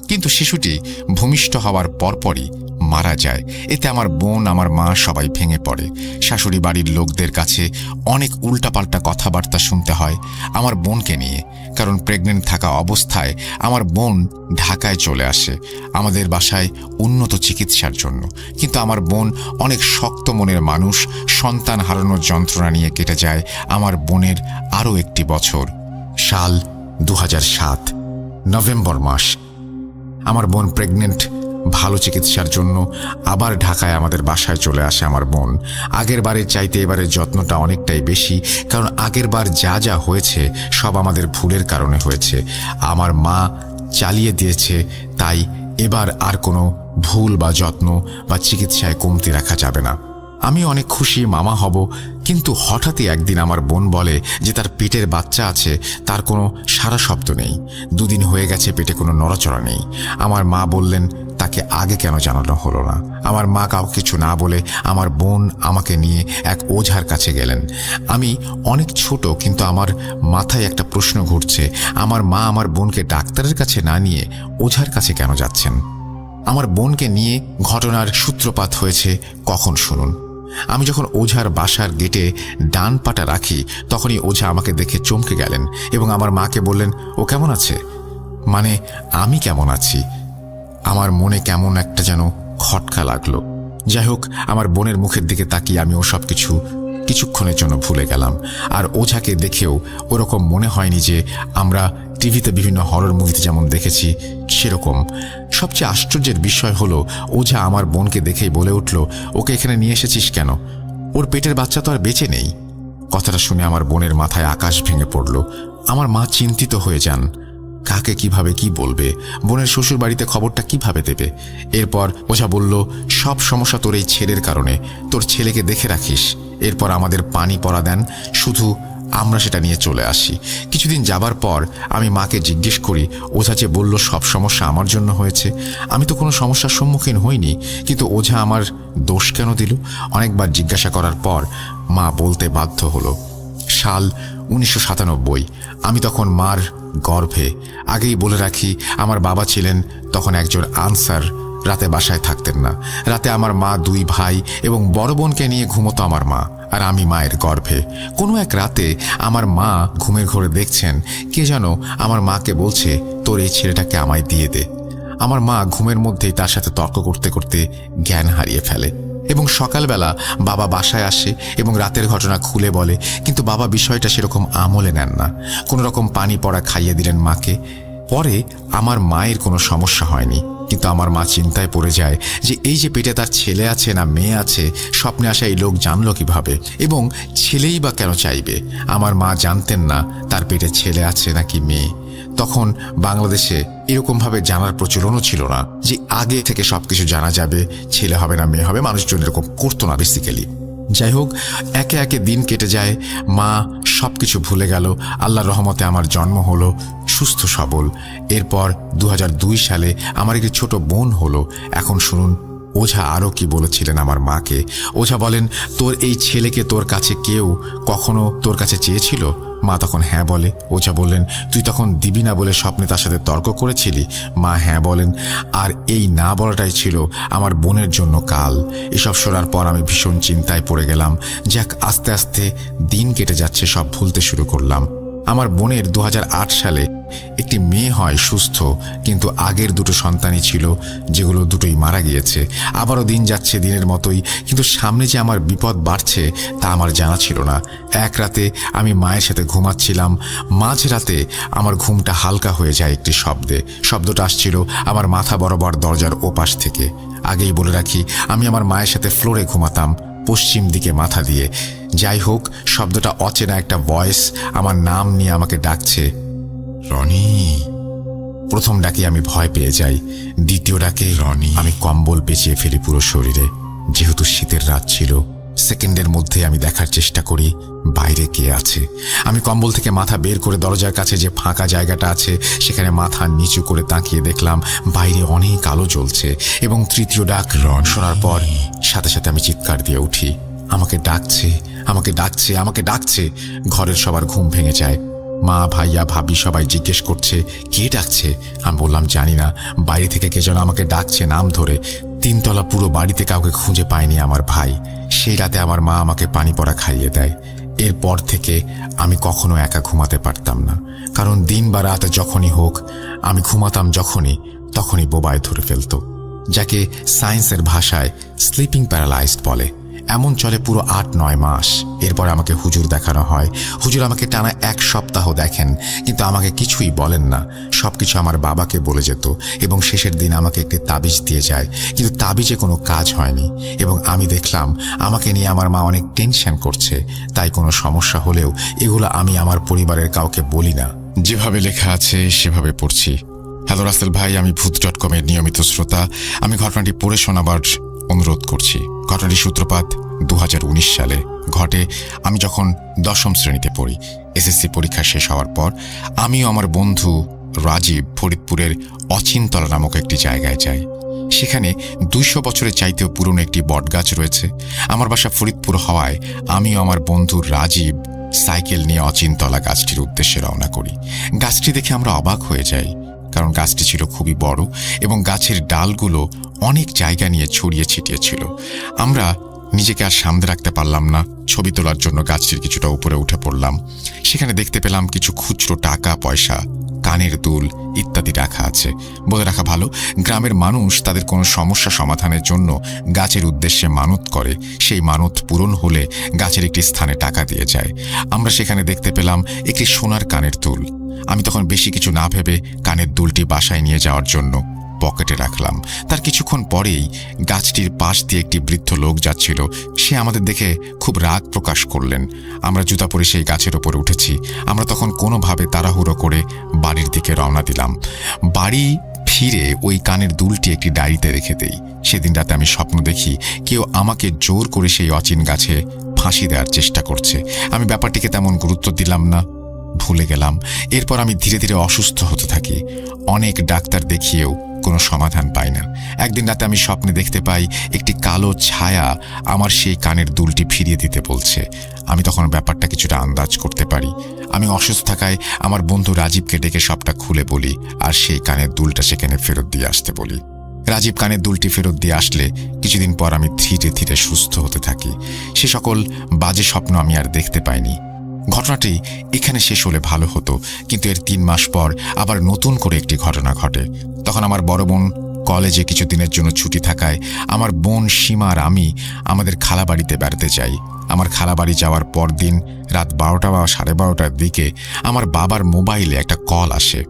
কিন্তু শিশুটি ভূমিষ্ঠ হওয়ার পরপরই মারা যায়। এতে আমার বোন, আমার মা সবাই ভেঙে পড়ে। শাশুড়ি বাড়ির লোকদের কাছে অনেক উল্টাপাল্টা কথাবার্তা শুনতে হয় আমার বোনকে নিয়ে, কারণ প্রেগনেন্ট থাকা অবস্থায় আমার বোন ঢাকায় চলে আসে আমাদের বাসায় উন্নত চিকিৎসার জন্য। কিন্তু আমার বোন অনেক শক্ত মনের মানুষ, সন্তান হারানোর যন্ত্রণা নিয়ে কেটে যায় আমার বোনের আরও একটি বছর। সাল 2007, নভেম্বর মাস। আমার বোন প্রেগনেন্ট। ভালো চিকিৎসার জন্য আবার ঢাকায় আমাদের বাসায় চলে আসে আমার বোন। আগের বারের চাইতে এবারের যত্নটা অনেকটাই বেশি, কারণ আগের বার যা যা হয়েছে সব আমাদের ভুলের কারণে হয়েছে। আমার মা চালিয়ে দিয়েছে, তাই এবার আর কোনো ভুল বা যত্ন বা চিকিৎসায় কমতি রাখা যাবে না। আমি অনেক খুশি মামা হব, কিন্তু হঠাৎই একদিন আমার বোন বলে যে তার পেটের বাচ্চা আছে, তার কোনো সারা শব্দ নেই। 2 দিন হয়ে গেছে, পেটে কোনো নড়াচড়া নেই। আমার মা বললেন তাকে আগে কেন জানানো হলো না। আমার মা কাউকে কিছু না বলে আমার বোন আমাকে নিয়ে এক ওঝার কাছে গেলেন। আমি অনেক ছোট, কিন্তু আমার মাথায় একটা প্রশ্ন ঘুরছে, আমার মা আমার বোনকে ডাক্তারের কাছে না নিয়ে ওঝার কাছে কেন যাচ্ছেন। আমার বোনকে নিয়ে ঘটনার সূত্রপাত হয়েছে কখন শুনুন। আমি যখন ওঝার বাসার গেটে ডান পাটা রাখি, তখনই ওঝা আমাকে দেখে চমকে গেলেন এবং আমার মাকে বললেন, ও কেমন আছে? মানে আমি কেমন আছি? আমার মনে কেমন একটা যেন খটকা লাগলো। যাই হোক, আমার বোনের মুখের দিকে তাকিয়ে আমি ও সব কিছুক্ষণের জন্য ভুলে গেলাম। আর ওঝাকে দেখেও ওরকম মনে হয়নি যে আমরা টিভিতে বিভিন্ন হরর মুভিতে যেমন দেখেছি সেরকম। সবচেয়ে আশ্চর্যের বিষয় হলো, ওঝা আমার বোনকে দেখেই বলে উঠল, ওকে এখানে নিয়ে এসেছিস কেন? ওর পেটের বাচ্চা তো আর বেঁচে নেই। কথাটা শুনে আমার বোনের মাথায় আকাশ ভেঙে পড়ল। আমার মা চিন্তিত হয়ে যান, কাকে কিভাবে কি বলবে, বোনের শ্বশুর বাড়িতে খবরটা কিভাবে দেবে। এরপর ওঝা বলল, সব সমস্যা তোর এই ছেলের কারণে, তোর ছেলেকে দেখে রাখিস। এরপর আমাদের পানি পড়া দেন, শুধু আমরা সেটা নিয়ে চলে আসি। কিছুদিন যাবার পর আমি মাকে জিজ্ঞেস করি, ওঝা যে বলল সব সমস্যা আমার জন্য হয়েছে, আমি তো কোনো সমস্যার সম্মুখীন হইনি, কিন্তু ওঝা আমার দোষ কেন দিল? অনেকবার জিজ্ঞাসা করার পর মা বলতে বাধ্য হলো, সাল 1997। আমি তখন মার গর্ভে। আগেই বলে রাখি, আমার বাবা ছিলেন তখন একজন আনসার, রাতে বাসায় থাকতেন না। রাতে আমার মা, 2 ভাই এবং বড় বোনকে নিয়ে ঘুমতো আমার মা, আর আমি মায়ের গর্ভে। কোনো এক রাতে আমার মা ঘুমের ঘরে দেখছেন কে যেন আমার মাকে বলছে, তোর এই ছেলেটাকে আমায় দিয়ে দে। আমার মা ঘুমের মধ্যেই তার সাথে তর্ক করতে করতে জ্ঞান হারিয়ে ফেলে এবং সকালবেলা বাবা বাসায় আসে এবং রাতের ঘটনা খুলে বলে, কিন্তু বাবা বিষয়টা সেরকম আমলে নেন না। কোনো রকম পানি পড়া খাইয়ে দিলেন মাকে। পরে আমার মায়ের কোনো সমস্যা হয়নি, কিন্তু আমার মা চিন্তায় পড়ে যায় যে এই যে পেটে তার ছেলে আছে না মেয়ে আছে, স্বপ্নে আসা এই লোক জানলো কিভাবে, এবং ছেলেই বা কেন চাইবে। আমার মা জানতেন না তার পেটে ছেলে আছে নাকি মেয়ে। তখন বাংলাদেশে এরকমভাবে জানার প্রচলনও ছিল না যে আগে থেকে সবকিছু জানা যাবে, ছেলে হবে না মেয়ে হবে। মানুষজন এরকম করতো না বেসিক্যালি। যাই হোক, একে একে দিন কেটে যায়, মা সবকিছু ভুলে গেল। আল্লাহর রহমতে আমার জন্ম হলো সুস্থ সবল। এরপর 2002 সালে আমার একটি ছোট বোন হলো। এখন শুনুন ওঝা আরও কি বলেছিলেন আমার মাকে। ওঝা বলেন, তোর এই ছেলেকে তোর কাছে কেউ কখনো তোর কাছে চেয়েছিল? মা তখন হ্যাঁ বলে। ওঝা বললেন, তুই তখন দিবি না বলে স্বপ্নে তার সাথে তর্ক করেছিলি? মা হ্যাঁ বলেন। আর এই না বলাটাই ছিল আমার বোনের জন্য কাল। এসব শোনার পর আমি ভীষণ চিন্তায় পড়ে গেলাম। যাক, আস্তে আস্তে দিন কেটে যাচ্ছে, সব ভুলতে শুরু করলাম। আমার বোনের 2008 সালে একটি মেয়ে হয় সুস্থ, কিন্তু আগের 2 সন্তানই ছিল, যেগুলো দুটোই মারা গিয়েছে। আবারও দিন যাচ্ছে দিনের মতোই, কিন্তু সামনে যে আমার বিপদ বাড়ছে তা আমার জানা ছিল না। এক রাতে আমি মায়ের সাথে ঘুমাচ্ছিলাম। মাঝরাতে আমার ঘুমটা হালকা হয়ে যায় একটি শব্দে। শব্দটা আসছিল আমার মাথা বরাবর দরজার ওপাশ থেকে। আগেই বলে রাখি, আমি আমার মায়ের সাথে ফ্লোরে ঘুমাতাম, পশ্চিম দিকে মাথা দিয়ে। যাই হোক, শব্দটা অচেনা একটা ভয়েস আমার নাম নিয়ে আমাকে ডাকছে, রনি। প্রথম ডাকে আমি ভয় পেয়ে যাই, দ্বিতীয় ডাকে রনি। আমি কম্বল পেঁচিয়ে ফেলি পুরো শরীরে। যেহেতু শীতের রাত ছিল, সেকেন্ডের মধ্যে আমি দেখার চেষ্টা করি বাইরে কে আছে। আমি কম্বল থেকে মাথা বের করে দরজার কাছে যে ফাঁকা জায়গাটা আছে সেখানে মাথা নিচু করে তাকিয়ে দেখলাম বাইরে অনেক আলো জ্বলছে। এবং তৃতীয় ডাক শোনার পর সাথে সাথে আমি চিৎকার দিয়ে উঠি, আমাকে ডাকছে, আমাকে ডাকছে, আমাকে ডাকছে। ঘরের সবার ঘুম ভেঙে যায়। মা, ভাইয়া, ভাবি সবাই জিজ্ঞেস করছে কে ডাকছে। আমি বললাম জানি না, বাইরে থেকে কে যেন আমাকে ডাকছে নাম ধরে। 3 তলা পুরো বাড়িতে কাউকে খুঁজে পায়নি আমার ভাই। সেই রাতে আমার মা আমাকে পানি পড়া খাইয়ে দেয়। এরপর থেকে আমি কখনো একা ঘুমাতে পারতাম না, কারণ দিন বা রাত যখনই হোক আমি ঘুমাতাম তখনই বোবায় ধরে ফেলতো, যাকে সায়েন্সের ভাষায় স্লিপিং প্যারালাইজড বলে। এমন চলে পুরো 8-9 মাস। এরপর আমাকে হুজুর দেখানো হয়। হুজুর আমাকে টানা 1 সপ্তাহ দেখেন, কিন্তু আমাকে কিছুই বলেন না। সবকিছু আমার বাবাকে বলে যেত এবং শেষের দিন আমাকে একটি তাবিজ দিয়ে যায়, কিন্তু তাবিজে কোনো কাজ হয়নি। এবং আমি দেখলাম আমাকে নিয়ে আমার মা অনেক টেনশন করছে। তাই কোনো সমস্যা হলেও এগুলো আমি আমার পরিবারের কাউকে বলি না। যেভাবে লেখা আছে সেভাবে পড়ছি। হ্যালো রাসেল ভাই, আমি ভূত.com এর নিয়মিত শ্রোতা। আমি ঘটনাটি পড়ে শোনাবার অনুরোধ করছি। ঘটনাটি সূত্রপাত 2019 সালে ঘটে। আমি যখন 10ম শ্রেণীতে পড়ি। এসএসসি পরীক্ষা শেষ হওয়ার পর আমিও আমার বন্ধু রাজীব ফরিদপুরের অচিনতলা নামক একটি জায়গায় যাই। সেখানে 200 বছরের চাইতেও পুরনো একটি বটগাছ রয়েছে। আমার বাসা ফরিদপুর হওয়ায় আমিও আমার বন্ধু রাজীব সাইকেল নিয়ে অচিনতলা গাছটির উদ্দেশ্যে রওনা করি। গাছটি দেখে আমরা অবাক হয়ে যাই, কারণ গাছটি ছিল খুবই বড় এবং গাছের ডালগুলো অনেক জায়গা নিয়ে ছড়িয়ে ছিটিয়ে ছিল। আমরা নিজেকে আর সামনে রাখতে পারলাম না। ছবি তোলার জন্য গাছটির কিছুটা উপরে উঠে পড়লাম। সেখানে দেখতে পেলাম কিছু খুচরো টাকা পয়সা, কানের দুল ইত্যাদি রাখা আছে। বলে রাখা ভালো, গ্রামের মানুষ তাদের কোনো সমস্যা সমাধানের জন্য গাছের উদ্দেশ্যে মানত করে। সেই মানত পূরণ হলে গাছের একটি স্থানে টাকা দিয়ে যায়। আমরা সেখানে দেখতে পেলাম একটি সোনার কানের দুল। আমি তখন বেশি কিছু না ভেবে কানের দুলটি বাসায় নিয়ে যাওয়ার জন্য পকেটে রাখলাম। তার কিছুক্ষণ পরেই গাছটির পাশ দিয়ে একটি বৃদ্ধ লোক যাচ্ছিল। সে আমাদের দেখে খুব রাগ প্রকাশ করলেন। আমরা জুতা পরে সেই গাছের ওপরে উঠেছি। আমরা তখন কোনোভাবে তাড়াহুড়ো করে বাড়ির দিকে রওনা দিলাম। বাড়ি ফিরে ওই কানের দুলটি একটি ডায়েরিতে রেখে দেই। সেদিন রাতে আমি স্বপ্ন দেখি কেউ আমাকে জোর করে সেই অচিন গাছে ফাঁসি দেওয়ার চেষ্টা করছে। আমি ব্যাপারটিকে তেমন গুরুত্ব দিলাম না, ভুলে গেলাম। এরপর আমি ধীরে ধীরে অসুস্থ হতে থাকি। অনেক ডাক্তার দেখিয়েও কোনো সমাধান পাই না। একদিন রাতে আমি স্বপ্নে দেখতে পাই একটি কালো ছায়া আমার সেই কানের দুলটি ফিরিয়ে দিতে বলছে। আমি তখন ব্যাপারটা কিছুটা আন্দাজ করতে পারি। আমি অসুস্থ থাকায় আমার বন্ধু রাজীবকে ডেকে সবটা খুলে বলি আর সেই কানের দুলটা সেখানে ফেরত দিয়ে আসতে বলি। রাজীব কানের দুলটি ফেরত দিয়ে আসলে কিছুদিন পর আমি ধীরে ধীরে সুস্থ হতে থাকি। সে সকল বাজে স্বপ্ন আমি আর দেখতে পাইনি। ঘটনাটি এখানে শেষ হলে ভালো হতো, কিন্তু এর 3 মাস পর আবার নতুন করে একটি ঘটনা ঘটে। তখন আমার বড় বোন কলেজে কিছুদিনের জন্য ছুটি থাকায় আমার বোন সীমা আর আমি আমাদের খালাবাড়িতে বেড়াতে যাই। আমার খালাবাড়ি যাওয়ার পর দিন রাত 12টা বা 12:30টার দিকে আমার বাবার মোবাইলে একটা কল আসে।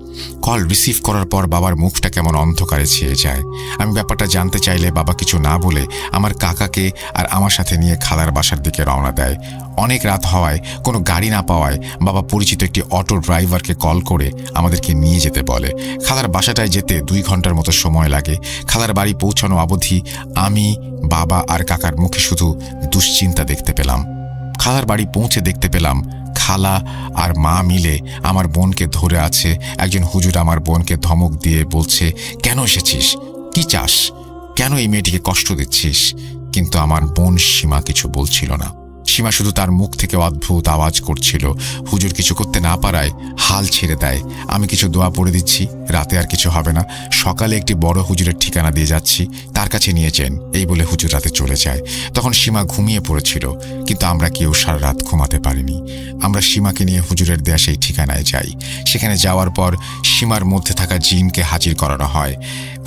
কল রিসিভ করার পর বাবার মুখটা কেমন অন্ধকারে ছেয়ে যায়। আমি ব্যাপারটা জানতে চাইলে বাবা কিছু না বলে আমার কাকাকে আর আমার সাথে নিয়ে খালার বাসার দিকে রওনা দেয়। অনেক রাত হওয়ায় কোনো গাড়ি না পাওয়ায় বাবা পরিচিত একটি অটো ড্রাইভারকে কল করে আমাদেরকে নিয়ে যেতে বলে। খালার বাসাটায় যেতে 2 ঘন্টার মতো সময় লাগে। খালার বাড়ি পৌঁছানো অবধি আমি, বাবা আর কাকার মুখে শুধু দুশ্চিন্তা দেখতে পেলাম। খালার বাড়ি পৌঁছে দেখতে পেলাম খালা আর মা মিলে আমার বোনকে ধরে আছে। একজন হুজুর আমার বোনকে ধমক দিয়ে বলছে, কেন এসেছিস, কি চাস, কেন এই মেয়েটিকে কষ্ট দিচ্ছিস? কিন্তু আমার বোন সীমা কিছু বলছিল না। সীমা শুধু তার মুখ থেকে অদ্ভুত আওয়াজ করছিল। হুজুর কিছু করতে না পারায় হাল ছেড়ে দেয়। আমি কিছু দোয়া পড়ে দিচ্ছি, রাতে আর কিছু হবে না, সকালে একটি বড় হুজুরের ঠিকানা দিয়ে যাচ্ছি, তার কাছে নিয়ে যান, এই বলে হুজুর রাতে চলে যায়। তখন সীমা ঘুমিয়ে পড়েছিল, কিন্তু আমরা কেউ সারা রাত ঘুমাতে পারিনি। আমরা সীমাকে নিয়ে হুজুরের দেয়া সেই ঠিকানায় যাই। সেখানে যাওয়ার পর সীমার মধ্যে থাকা জিনকে হাজির করানো হয়।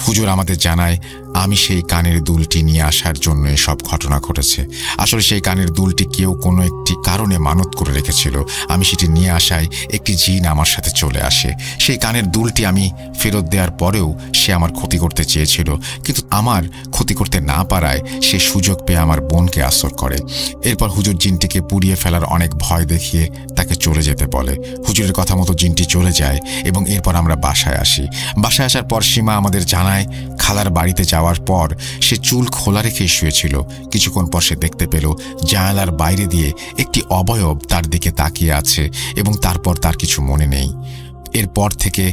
হুজুর আমাদের জানায় আমি সেই কানের দুলটি নিয়ে আসার জন্য সব ঘটনা ঘটেছে। আসলে সেই কানের দুলটি কেউ কোনো একটি কারণে মানত করে রেখেছিল। আমি সেটি নিয়ে আসায় একটি জিন আমার সাথে চলে আসে। সেই কানের দুলটি আমি ফেরত দেওয়ার পরেও সে আমার ক্ষতি করতে চেয়েছিল, কিন্তু আমার ক্ষতি করতে না পারায় সে সুযোগ পেয়ে আমার বোনকে আসর করে। এরপর হুজুর জিনটিকে পুড়িয়ে ফেলার অনেক ভয় দেখিয়ে তাকে চলে যেতে বলে। হুজুরের কথা মতো জিনটি চলে যায় এবং এরপর আমরা বাসায় আসি। বাসায় আসার পর সীমা আমাদের জানায় খালার বাড়িতে যাওয়ার পর সে চুল খোলা রেখেই শুয়েছিল। কিছুক্ষণ পর সে দেখতে পেল জানালার বাইরে দিয়ে একটি অবয়ব তার দিকে তাকিয়ে আছে এবং তারপর তার কিছু মনে নেই। এরপর থেকে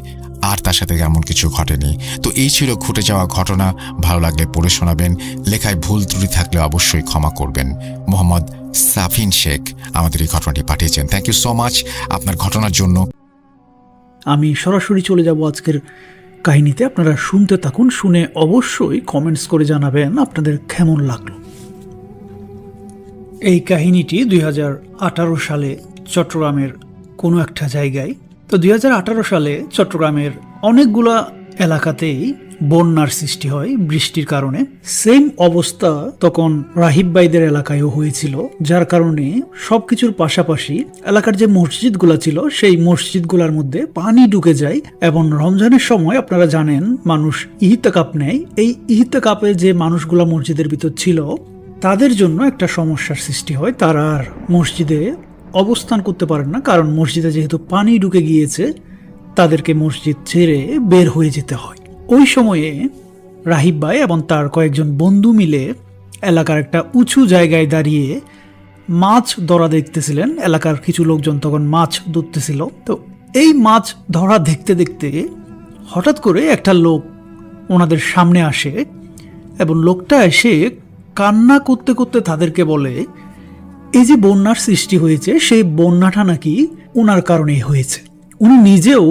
আর তার সাথে এমন কিছু ঘটেনি। তো এই ছিল ঘটে যাওয়া ঘটনা। ভালো লাগলে পড়ে শোনাবেন। লেখায় ভুল ত্রুটি থাকলে অবশ্যই ক্ষমা করবেন। মোহাম্মদ সাফিন শেখ আমাদের এই ঘটনাটি পাঠিয়েছেন। থ্যাংক ইউ সো মাচ আপনার ঘটনার জন্য। আমি সরাসরি চলে যাব আজকের কাহিনীতে। আপনারা শুনতে থাকুন, শুনে অবশ্যই কমেন্টস করে জানাবেন আপনাদের কেমন লাগলো। এই কাহিনীটি 2018 সালে চট্টগ্রামের কোনো একটা জায়গায়। তো 2018 সালে চট্টগ্রামের অনেকগুলা এলাকাতেই বন্যার সৃষ্টি হয় বৃষ্টির কারণে। সেম অবস্থা তখন রাহিব ভাইদের এলাকায়ও হয়েছিল, যার কারণে সবকিছুর পাশাপাশি এলাকার যে মসজিদগুলা ছিল সেই মসজিদগুলোর মধ্যে পানি ঢুকে যায়। এবং রমজানের সময় আপনারা জানেন মানুষ ইহতেকাপ নেয়। এই ইহতেকাপে যে মানুষগুলা মসজিদের ভিতর ছিল তাদের জন্য একটা সমস্যার সৃষ্টি হয়। তারা আর মসজিদে অবস্থান করতে পারেন না, কারণ মসজিদে যেহেতু পানি ঢুকে গিয়েছে তাদেরকে মসজিদ ছেড়ে বের হয়ে যেতে হয়। ওই সময়ে রাহিব ভাই এবং তার কয়েকজন বন্ধু মিলে এলাকার একটা উঁচু জায়গায় দাঁড়িয়ে মাছ ধরা দেখতেছিলেন। এলাকার কিছু লোকজন তখন মাছ ধরতেছিল। তো এই মাছ ধরা দেখতে দেখতে হঠাৎ করে একটা লোক ওনাদের সামনে আসে এবং লোকটা এসে কান্না করতে করতে তাদেরকে বলে এই যে বন্যার সৃষ্টি হয়েছে সেই বন্যাটা নাকি ওনার কারণেই হয়েছে। উনি নিজেও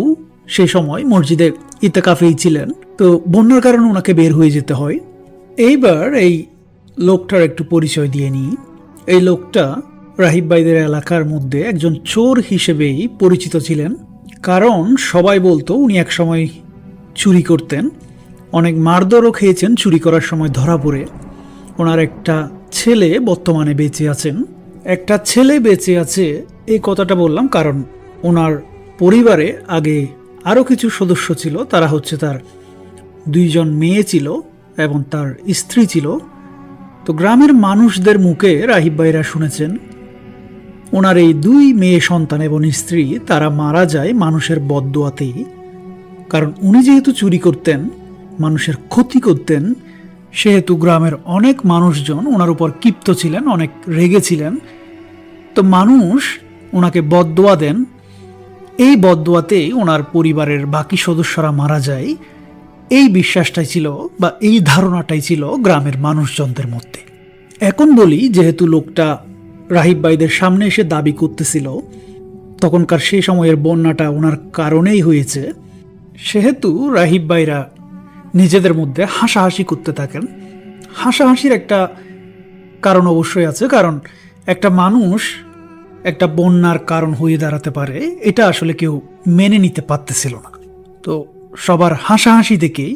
সেই সময় মসজিদে ইতেকাফেই ছিলেন। তো বন্যার কারণে ওনাকে বের হয়ে যেতে হয়। এইবার এই লোকটার একটু পরিচয় দিয়ে নিই। এই লোকটা রাহিব ভাইদের এলাকার মধ্যে একজন চোর হিসেবেই পরিচিত ছিলেন, কারণ সবাই বলতো উনি একসময় চুরি করতেন। অনেক মারধরও খেয়েছেন চুরি করার সময় ধরা পড়ে। ওনার একটা ছেলে বর্তমানে বেঁচে আছেন। একটা ছেলে বেঁচে আছে এই কথাটা বললাম কারণ ওনার পরিবারে আগে আরও কিছু সদস্য ছিল। তারা হচ্ছে তার 2 জন মেয়ে ছিল এবং তার স্ত্রী ছিল। তো গ্রামের মানুষদের মুখে রাহিব ভাইরা শুনেছেন ওনার এই 2 মেয়ে সন্তান এবং স্ত্রী তারা মারা যায় মানুষের বদদোয়াতেই। কারণ উনি যেহেতু চুরি করতেন, মানুষের ক্ষতি করতেন, সেহেতু গ্রামের অনেক মানুষজন ওনার উপর ক্ষিপ্ত ছিলেন, অনেক রেগে ছিলেন। তো মানুষ ওনাকে বদদোয়া দেন। এই বদদোয়াতেই ওনার পরিবারের বাকি সদস্যরা মারা যায়। এই বিশ্বাসটাই ছিল বা এই ধারণাটাই ছিল গ্রামের মানুষজনদের মধ্যে। এখন বলি, যেহেতু লোকটা রাহিব ভাইদের সামনে এসে দাবি করতেছিল তখনকার সেই সময়ের বন্যাটা ওনার কারণেই হয়েছে, সেহেতু রাহিব ভাইরা নিজেদের মধ্যে হাসাহাসি করতে থাকেন। হাসাহাসির একটা কারণ অবশ্যই আছে, কারণ একটা মানুষ একটা বন্যার কারণ হয়ে দাঁড়াতে পারে এটা আসলে কেউ মেনে নিতে পারতেছিল না। তো সবার হাসাহাসি দেখেই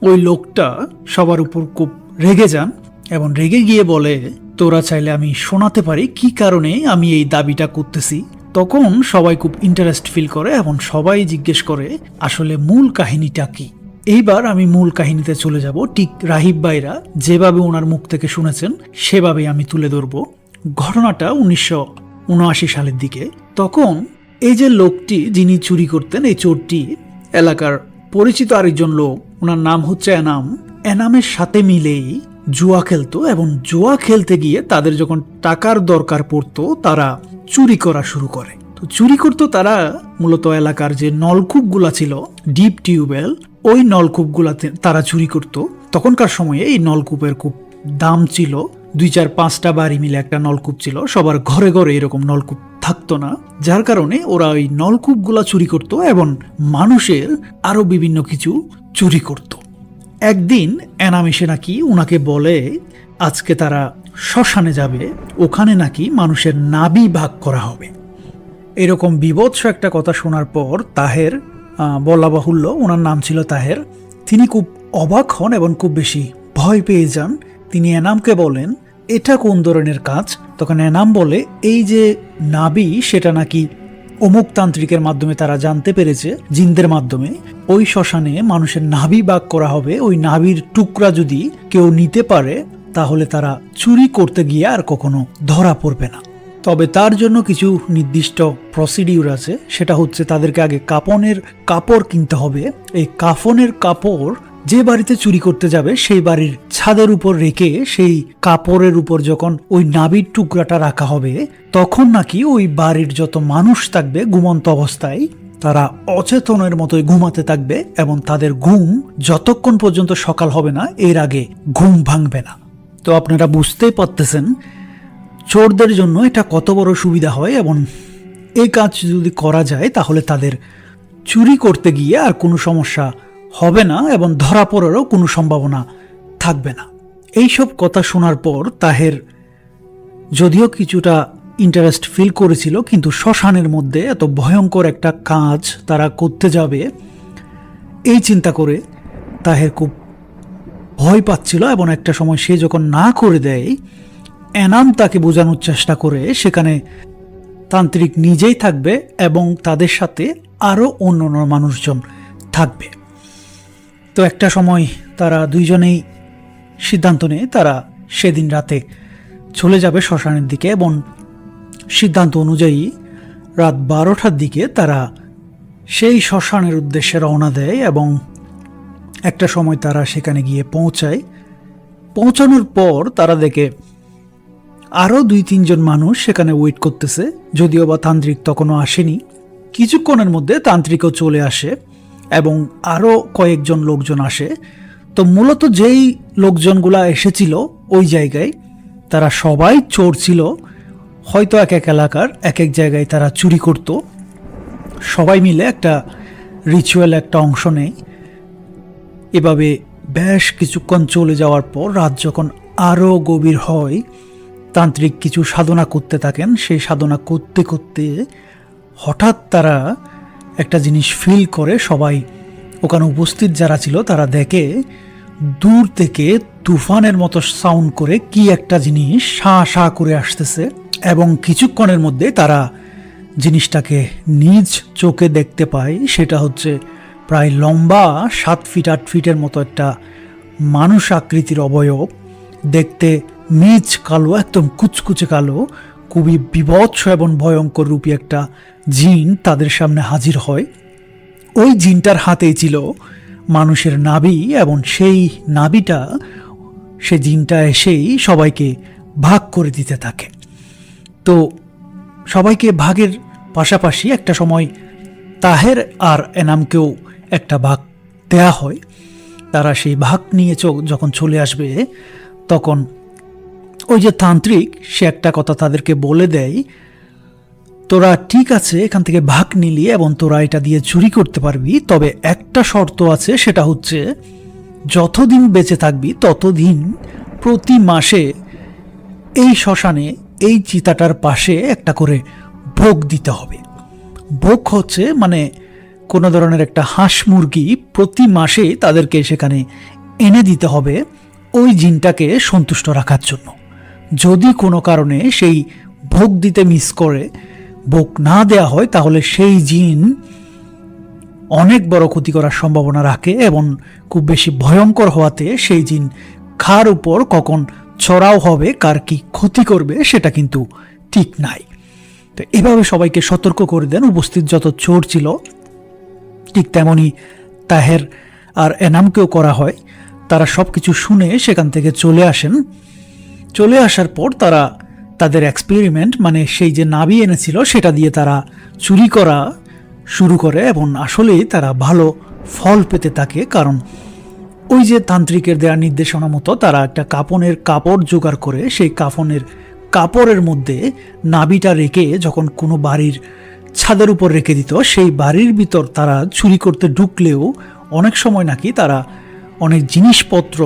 ওই লোকটা সবার উপর খুব রেগে যান এবং রেগে গিয়ে বলে, তোরা চাইলে আমি শোনাতে পারি কি কারণে আমি এই দাবিটা করতেছি। তখন সবাই খুব ইন্টারেস্ট ফিল করে এবং সবাই জিজ্ঞেস করে আসলে মূল কাহিনীটা কি। এইবার আমি মূল কাহিনীতে চলে যাব। ঠিক রাহিব ভাইরা যেভাবে ওনার মুখ থেকে শুনেছেন সেভাবেই আমি তুলে ধরব। ঘটনাটা 1979 সালের দিকে। তখন এই যে লোকটি যিনি চুরি করতেন, এই চোরটি এলাকার পরিচিত আরেকজন লোক, ওনার নাম হচ্ছে এনাম। এনামের সাথে মিলেই জুয়া খেলতো এবং জুয়া খেলতে গিয়ে তাদের যখন টাকার দরকার পড়তো তারা চুরি করা শুরু করে। তো চুরি করতো তারা মূলত এলাকার যে নলকূপগুলা ছিল, ডিপ টিউবওয়েল, ওই নলকূপগুলাতে তারা চুরি করত। তখনকার সময়ে এই নলকূপের খুব দাম ছিল। 2-4-5টা বাড়ি মিলে একটা নলকূপ ছিল। সবার ঘরে ঘরে এরকম নলকূপ থাকতো না, যার কারণে ওরা ওই নলকূপগুলা চুরি করত এবং মানুষের আরো বিভিন্ন কিছু চুরি করত। একদিন এনাম এসে নাকি ওনাকে বলে আজকে তারা শ্মশানে যাবে, ওখানে নাকি মানুষের নাভি ভাগ করা হবে। এরকম বিভৎস একটা কথা শোনার পর বলা বাহুল্য ওনার নাম ছিল তাহের, তিনি খুব অবাক হন এবং খুব বেশি ভয় পেয়ে যান। তিনি এনামকে বলেন এটা কোন ধরনের কাজ। তখন এনাম বলে এই যে নাবি সেটা নাকি অমুক তান্ত্রিকের মাধ্যমে তারা জানতে পেরেছে, জিনদের মাধ্যমে ওই শ্মশানে মানুষের নাভি বাগ করা হবে। ওই নাভির টুকরা যদি কেউ নিতে পারে তাহলে তারা চুরি করতে গিয়ে আর কখনো ধরা পড়বে না। তবে তার জন্য কিছু নির্দিষ্ট প্রসিডিউর আছে। সেটা হচ্ছে তাদেরকে আগে কাফনের কাপড় কিনতে হবে। এই কাফনের কাপড় যে বাড়িতে চুরি করতে যাবে সেই বাড়ির ছাদের উপর রেখে সেই কাপড়ের উপর যখন ওই নাভির টুকরাটা রাখা হবে তখন নাকি ওই বাড়ির যত মানুষ থাকবে ঘুমন্ত অবস্থায় তারা অচেতনের মতোই ঘুমাতে থাকবে এবং তাদের ঘুম যতক্ষণ পর্যন্ত সকাল হবে না এর আগে ঘুম ভাঙবে না। তো আপনারা বুঝতেই পারতেছেন চোরদের জন্য এটা কত বড় সুবিধা হয়, এবং এই কাজ যদি করা যায় তাহলে তাদের চুরি করতে গিয়ে আর কোনো সমস্যা হবে না এবং ধরা পড়ারও কোনো সম্ভাবনা থাকবে না। এইসব কথা শোনার পর তাহের যদিও কিছুটা ইন্টারেস্ট ফিল করেছিল, কিন্তু শ্মশানের মধ্যে এত ভয়ঙ্কর একটা কাজ তারা করতে যাবে এই চিন্তা করে তাহের খুব ভয় পাচ্ছিল। এবং একটা সময় সে যখন না করে দেয়, এনাম তাকে বোঝানোর চেষ্টা করে সেখানে তান্ত্রিক নিজেই থাকবে এবং তাদের সাথে আরও অন্য মানুষজন থাকবে। তো একটা সময় তারা দুইজনেই সিদ্ধান্ত নেয় তারা সেদিন রাতে চলে যাবে শ্মশানের দিকে, এবং সিদ্ধান্ত অনুযায়ী রাত 12টার দিকে তারা সেই শ্মশানের উদ্দেশ্যে রওনা দেয়। এবং একটা সময় তারা সেখানে গিয়ে পৌঁছায়। পৌঁছানোর পর তারা দেখে আরও 2-3 জন মানুষ সেখানে ওয়েট করতেছে, যদিও বা তান্ত্রিক তখনও আসেনি। কিছুক্ষণের মধ্যে তান্ত্রিকও চলে আসে এবং আরও কয়েকজন লোকজন আসে। তো মূলত যেই লোকজনগুলা এসেছিল ওই জায়গায় তারা সবাই চোর ছিল, হয়তো এক এক এলাকার এক এক জায়গায় তারা চুরি করত। সবাই মিলে একটা রিচুয়াল একটা অংশ নেয়। এভাবে বেশ কিছুক্ষণ চলে যাওয়ার পর রাত যখন আরও গভীর হয়, তান্ত্রিক কিছু সাধনা করতে থাকেন। সেই সাধনা করতে করতে হঠাৎ তারা একটা জিনিস ফিল করে, সবাই ওখানে উপস্থিত যারা ছিল তারা দেখে দূর থেকে তুফানের মতো সাউন্ড করে কি একটা জিনিস শা শা করে আসতেছে। এবং কিছুক্ষণের মধ্যে তারা জিনিসটাকে নিজ চোখে দেখতে পায়। সেটা হচ্ছে প্রায় লম্বা 7 ফিট 8 ফিটের মতো একটা মানুষ আকৃতির অবয়ব, দেখতে নিজ কালো, একদম কুচকুচে কালো, খুবই বিভৎস এবং ভয়ঙ্কর রূপী একটা জিন তাদের সামনে হাজির হয়। ওই জিনটার হাতেই ছিল মানুষের নাভি, এবং সেই নাভিটা সে জিনটা এসেই সবাইকে ভাগ করে দিতে থাকে। তো সবাইকে ভাগের পাশাপাশি একটা সময় তাহের আর এনামকেও একটা ভাগ দেয়া হয়। তারা সেই ভাগ নিয়ে যখন চলে আসবে তখন ওই যে তান্ত্রিক সে একটা কথা তাদেরকে বলে দেয়, তোরা ঠিক আছে এখান থেকে ভাগ নিলি এবং তোরা এটা দিয়ে চুরি করতে পারবি, তবে একটা শর্ত আছে, সেটা হচ্ছে যতদিন বেঁচে থাকবি ততদিন প্রতি মাসে এই শ্মশানে এই চিতাটার পাশে একটা করে ভোগ দিতে হবে। ভোগ হচ্ছে মানে কোনো ধরনের একটা হাঁস মুরগি প্রতি মাসে তাদেরকে সেখানে এনে দিতে হবে ওই জিনটাকে সন্তুষ্ট রাখার জন্য। যদি কোনো কারণে সেই ভোগ দিতে মিস করে, ভোগ না দেয়া হয়, তাহলে সেই জিন অনেক বড় ক্ষতি করার সম্ভাবনা রাখে এবং খুব বেশি ভয়ঙ্কর হওয়াতে সেই জিন কার উপর কখন চড়াও হবে, কার কি ক্ষতি করবে সেটা কিন্তু ঠিক নাই। তো এভাবে সবাইকে সতর্ক করে দেন উপস্থিত যত চোর ছিল। ঠিক তেমনি তাহের আর এনামকেও করা হয়। তারা সব কিছু শুনে সেখান থেকে চলে আসেন। চলে আসার পর তারা তাদের এক্সপেরিমেন্ট মানে সেই যে নাভি এনেছিল সেটা দিয়ে তারা চুরি করা শুরু করে এবং আসলেই তারা ভালো ফল পেতে থাকে। কারণ ওই যে তান্ত্রিকের দেওয়া নির্দেশনা মতো তারা একটা কাফনের কাপড় জোগাড় করে সেই কাফনের কাপড়ের মধ্যে নাভিটা রেখে যখন কোনো বাড়ির ছাদের উপর রেখে দিত, সেই বাড়ির ভিতর তারা চুরি করতে ঢুকলেও অনেক সময় নাকি তারা অনেক জিনিসপত্র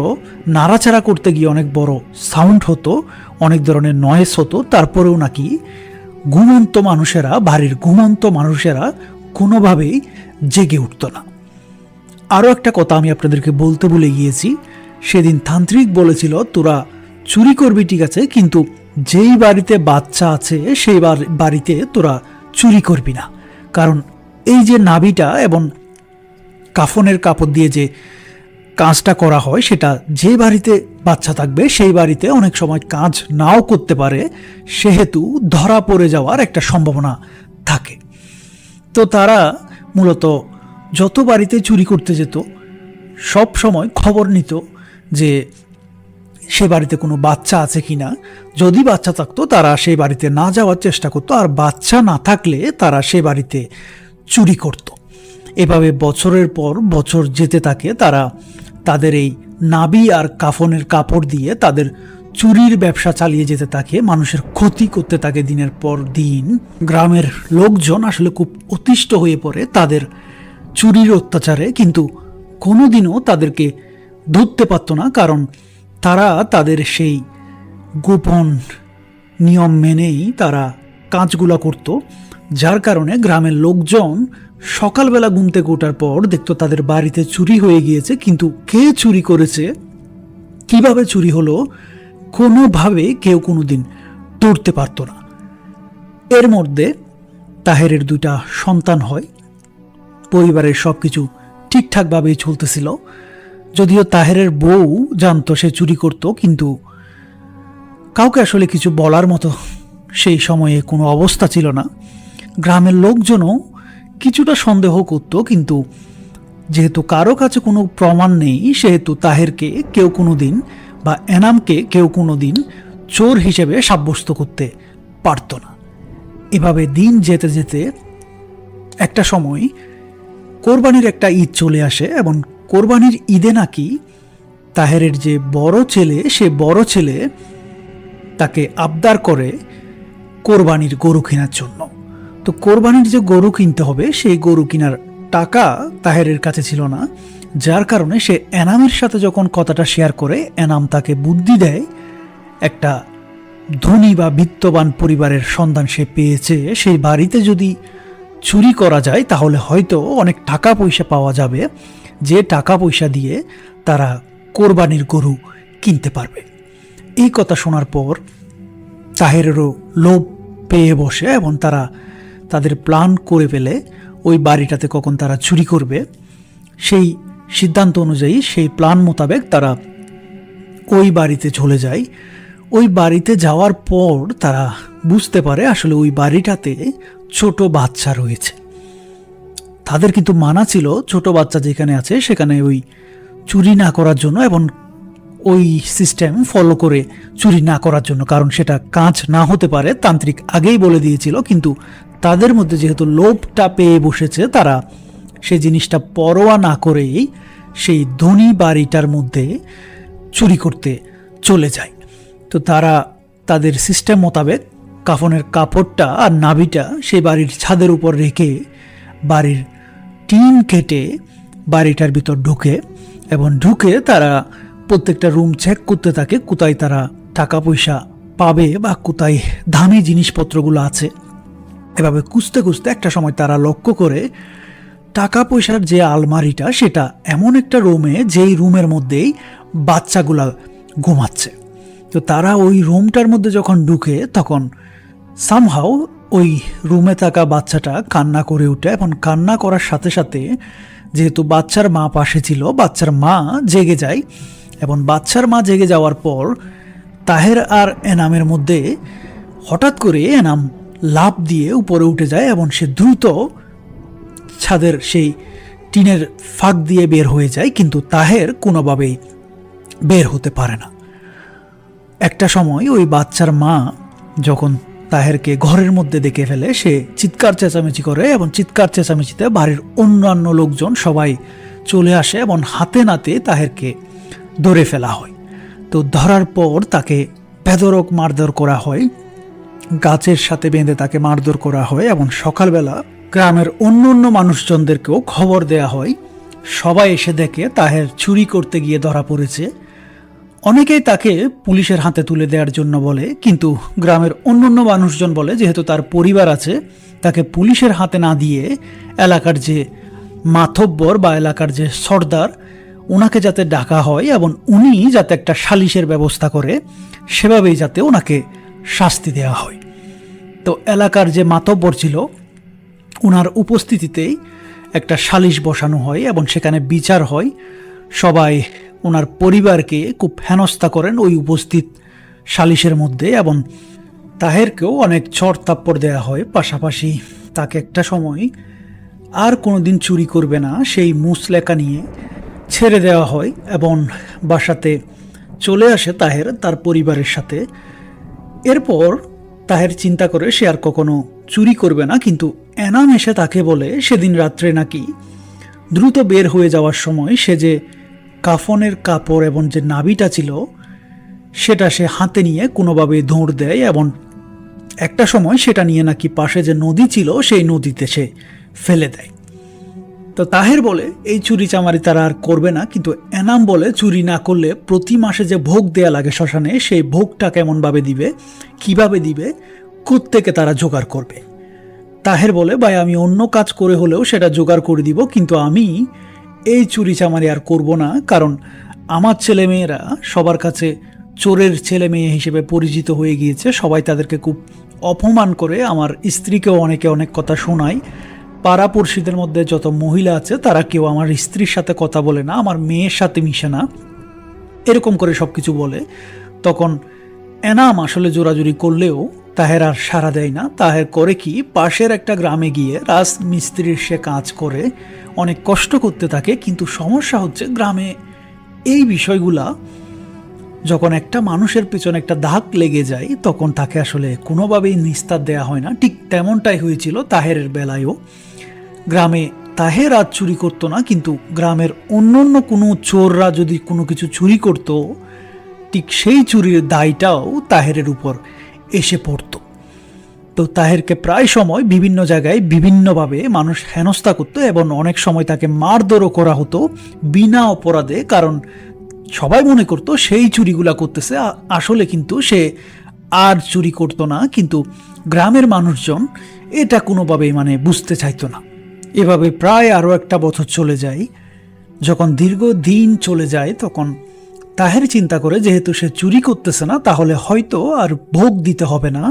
নাড়াচাড়া করতে গিয়ে অনেক বড় সাউন্ড হতো, অনেক ধরনের নয়েজ হতো, তারপরেও নাকি ঘুমন্ত মানুষেরা, বাড়ির ঘুমন্ত মানুষেরা কোনোভাবেই জেগে উঠত না। আরও একটা কথা আমি আপনাদেরকে বলতে ভুলে গিয়েছি, সেদিন তান্ত্রিক বলেছিল তোরা চুরি করবি ঠিক আছে, কিন্তু যেই বাড়িতে বাচ্চা আছে সেই বাড়িতে তোরা চুরি করবি না, কারণ এই যে নাভিটা এবং কাফনের কাপড় দিয়ে যে কাজটা করা হয় সেটা যে বাড়িতে বাচ্চা থাকবে সেই বাড়িতে অনেক সময় কাজ নাও করতে পারে, সেহেতু ধরা পড়ে যাওয়ার একটা সম্ভাবনা থাকে। তো তারা মূলত যত বাড়িতে চুরি করতে যেত সব সময় খবর নিত যে সে বাড়িতে কোনো বাচ্চা আছে কিনা। যদি বাচ্চা থাকতো তারা সেই বাড়িতে না যাওয়ার চেষ্টা করতো, আর বাচ্চা না থাকলে তারা সে বাড়িতে চুরি করত। এভাবে বছরের পর বছর যেতে থাকে, তারা তাদের এই নাভি আর কাফনের কাপড় দিয়ে তাদের চুরির ব্যবসা চালিয়ে যেতে থাকে, মানুষের ক্ষতি করতে থাকে দিনের পর দিন। গ্রামের লোকজন আসলে খুব অতিষ্ঠ হয়ে পড়ে তাদের চুরির অত্যাচারে, কিন্তু কোনোদিনও তাদেরকে ধরতে পারত না, কারণ তারা তাদের সেই গোপন নিয়ম মেনেই তারা কাজগুলা করত। যার কারণে গ্রামের লোকজন সকালবেলা ঘুম থেকে ওঠার পর দেখতো তাদের বাড়িতে চুরি হয়ে গিয়েছে, কিন্তু কে চুরি করেছে, কিভাবে চুরি হলো, কোনোভাবে কেউ কোনোদিন ধরতে পারত না। এর মধ্যে তাহেরের 2টা সন্তান হয়, পরিবারের সব কিছু ঠিকঠাকভাবেই চলতেছিল। যদিও তাহেরের বউ জানতো সে চুরি করত, কিন্তু কাউকে আসলে কিছু বলার মতো সেই সময়ে কোনো অবস্থা ছিল না। গ্রামের লোকজনও কিছুটা সন্দেহ করত, কিন্তু যেহেতু কারো কাছে কোনো প্রমাণ নেই সেহেতু তাহেরকে কেউ কোনো দিন বা এনামকে কেউ কোনো দিন চোর হিসেবে সাব্যস্ত করতে পারত না। এভাবে দিন যেতে যেতে একটা সময় কোরবানির একটা ঈদ চলে আসে, এবং কোরবানির ঈদে নাকি তাহেরের যে বড় ছেলে, সে বড় ছেলে তাকে আবদার করে কোরবানির গরু কেনার জন্য। তো কোরবানির যে গরু কিনতে হবে সেই গরু কেনার টাকা তাহেরের কাছে ছিল না, যার কারণে সে এনামের সাথে যখন কথাটা শেয়ার করে, এনাম তাকে বুদ্ধি দেয় একটা ধনী বা বিত্তবান পরিবারের সন্ধান সে পেয়েছে, সেই বাড়িতে যদি চুরি করা যায় তাহলে হয়তো অনেক টাকা পয়সা পাওয়া যাবে, যে টাকা পয়সা দিয়ে তারা কোরবানির গরু কিনতে পারবে। এই কথা শোনার পর তাহেরেরও লোভ পেয়ে বসে এবং তারা তাদের প্ল্যান করে ফেলে ওই বাড়িটাতে কখন তারা চুরি করবে। সেই সিদ্ধান্ত অনুযায়ী, সেই প্ল্যান মোতাবেক তারা ওই বাড়িতে চলে যায়। ওই বাড়িতে যাওয়ার পর তারা বুঝতে পারে আসলে ওই বাড়িটাতে ছোট বাচ্চা রয়েছে। তাদের কিন্তু মানা ছিল ছোট বাচ্চা যেখানে আছে সেখানে ওই চুরি না করার জন্য, এবং ওই সিস্টেম ফলো করে চুরি না করার জন্য, কারণ সেটা কাজ না হতে পারে, তান্ত্রিক আগেই বলে দিয়েছিল। কিন্তু তাদের মধ্যে যেহেতু লোভটা পেয়ে বসেছে, তারা সেই জিনিসটা পরোয়া না করেই সেই ধনী বাড়িটার মধ্যে চুরি করতে চলে যায়। তো তারা তাদের সিস্টেম মোতাবেক কাফনের কাপড়টা আর নাভিটা সেই বাড়ির ছাদের উপর রেখে বাড়ির টিন কেটে বাড়িটার ভিতর ঢুকে, এবং ঢুকে তারা প্রত্যেকটা রুম চেক করতে থাকে কোথায় তারা টাকা পয়সা পাবে বা কোথায় দামি জিনিসপত্রগুলো আছে। এভাবে খুঁজতে খুঁজতে একটা সময় তারা লক্ষ্য করে টাকা পয়সার যে আলমারিটা সেটা এমন একটা রুমে, যেই রুমের মধ্যেই বাচ্চাগুলা ঘুমাচ্ছে। তো তারা ওই রুমটার মধ্যে যখন ঢুকে তখন সামহাও ওই রুমে থাকা বাচ্চাটা কান্না করে ওঠে, এবং কান্না করার সাথে সাথে যেহেতু বাচ্চার মা পাশে ছিল, বাচ্চার মা জেগে যায়, এবং বাচ্চার মা জেগে যাওয়ার পর তাহের আর এনামের মধ্যে হঠাৎ করে এনাম লাফ দিয়ে উপরে উঠে যায়, এবং সে দ্রুত ছাদের সেই টিনের ফাঁক দিয়ে বের হয়ে যায়, কিন্তু তাহের কোনোভাবেই বের হতে পারে না। একটা সময় ওই বাচ্চার মা যখন তাহেরকে ঘরের মধ্যে দেখে ফেলে, সে চিৎকার চেঁচামেচি করে, এবং চিৎকার চেঁচামেচিতে বাড়ির অন্যান্য লোকজন সবাই চলে আসে এবং হাতে নাতে তাহেরকে ধরে ফেলা হয়। তো ধরার পর তাকে বেধড়ক মারধর করা হয়, গাছের সাথে বেঁধে তাকে মারধর করা হয়, এবং সকালবেলা গ্রামের অন্য মানুষজনদেরকেও খবর দেয়া হয়। সবাই এসে দেখে তাহের চুরি করতে গিয়ে ধরা পড়েছে। অনেকেই তাকে পুলিশের হাতে তুলে দেওয়ার জন্য বলে, কিন্তু গ্রামের অন্য মানুষজন বলে যেহেতু তার পরিবার আছে, তাকে পুলিশের হাতে না দিয়ে এলাকার যে মাতব্বর বা এলাকার যে সর্দার, ওনাকে যাতে ডাকা হয় এবং উনি যাতে একটা সালিশের ব্যবস্থা করে, সেভাবেই যাতে ওনাকে শাস্তি দেওয়া হয়। তো এলাকার যে মাতব্বর ছিল ওনার উপস্থিতিতেই একটা সালিশ বসানো হয় এবং সেখানে বিচার হয়। সবাই ওনার পরিবারকে খুব হেনস্থা করেন ওই উপস্থিত সালিশের মধ্যে, এবং তাহেরকেও অনেক চড় থাপ্পড় দেওয়া হয়। পাশাপাশি তাকে একটা সময় আর কোনোদিন চুরি করবে না সেই মুসলেকা নিয়ে ছেড়ে দেওয়া হয় এবং বাসাতে চলে আসে তাহের তার পরিবারের সাথে। এরপর তাহের চিন্তা করে সে আর কখনো চুরি করবে না, কিন্তু এনাম এসে তাকে বলে সেদিন রাত্রে নাকি দ্রুত বের হয়ে যাওয়ার সময় সে যে কাফনের কাপড় এবং যে নাবিটা ছিল সেটা সে হাতে নিয়ে কোনোভাবে দৌড় দেয় এবং একটা সময় সেটা নিয়ে নাকি পাশে যে নদী ছিল সেই নদীতে সে ফেলে দেয়। তো তাহের বলে এই চুরি চামারি তারা আর করবে না, কিন্তু এনাম বলে চুরি না করলে প্রতি মাসে যে ভোগ দেয়া লাগে শ্মশানে, সেই ভোগটা কেমনভাবে দিবে, কিভাবে দিবে, কোত্থেকে তারা জোগাড় করবে। তাহের বলে ভাই আমি অন্য কাজ করে হলেও সেটা জোগাড় করে দিব, কিন্তু আমি এই চুরি চামারি আর করব না, কারণ আমার ছেলেমেয়েরা সবার কাছে চোরের ছেলে মেয়ে হিসেবে পরিচিত হয়ে গিয়েছে। সবাই তাদেরকে খুব অপমান করে, আমার স্ত্রীকেও অনেকে অনেক কথা শোনায়। পাড়াপড়শিদের মধ্যে যত মহিলা আছে তারা কেউ আমার স্ত্রীর সাথে কথা বলে না, আমার মেয়ের সাথে মিশে না, এরকম করে সব কিছু বলে। তখন এনাম আসলে জোরাজুরি করলেও তাহের আর সাড়া দেয় না। তাহের করে কি, পাশের একটা গ্রামে গিয়ে রাজমিস্ত্রির সে কাজ করে অনেক কষ্ট করতে থাকে। কিন্তু সমস্যা হচ্ছে গ্রামে এই বিষয়গুলা যখন একটা মানুষের পিছনে একটা দাগ লেগে যায় তখন তাকে আসলে কোনোভাবেই নিস্তার দেয়া হয় না। ঠিক তেমনটাই হয়েছিল তাহেরের বেলায়ও। গ্রামে তাহের আর চুরি করতো না, কিন্তু গ্রামের অন্য কোনো চোররা যদি কোনো কিছু চুরি করত, ঠিক সেই চুরির দায়টাও তাহেরের উপর এসে পড়ত। তো তাহেরকে প্রায় সময় বিভিন্ন জায়গায় বিভিন্নভাবে মানুষ হেনস্থা করত এবং অনেক সময় তাকে মারধরও করা হতো বিনা অপরাধে, কারণ সবাই মনে করতো সেই চুরিগুলা করতেছে, আসলে কিন্তু সে আর চুরি করতো না। কিন্তু গ্রামের মানুষজন এটা কোনোভাবেই বুঝতে চাইতো না। এভাবে প্রায় আরও একটা বছর চলে যায়। যখন দীর্ঘ দিন চলে যায় তখন তাহের চিন্তা করে যেহেতু সে চুরি করতেছে না তাহলে হয়তো আর ভোগ দিতে হবে না,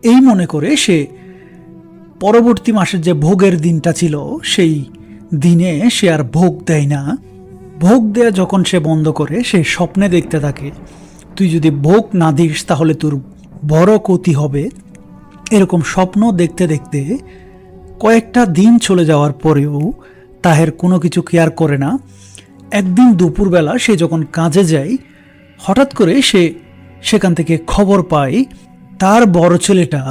এই মনে করে সে পরবর্তী মাসের যে ভোগের দিনটা ছিল সেই দিনে সে আর ভোগ দেয় না। ভোগ দেয়া যখন সে বন্ধ করে সে স্বপ্নে দেখতে থাকে তুই যদি ভোগ না দিস তাহলে তোর বড় ক্ষতি হবে। এরকম স্বপ্ন দেখতে দেখতে কয়েকটা দিন চলে যাওয়ার পরেও তাহের কোনো কিছু কেয়ার করে না। একদিন দুপুরবেলা সে যখন কাজে যায় হঠাৎ করে সে সেখান থেকে খবর পায় তার বড় ছেলেটা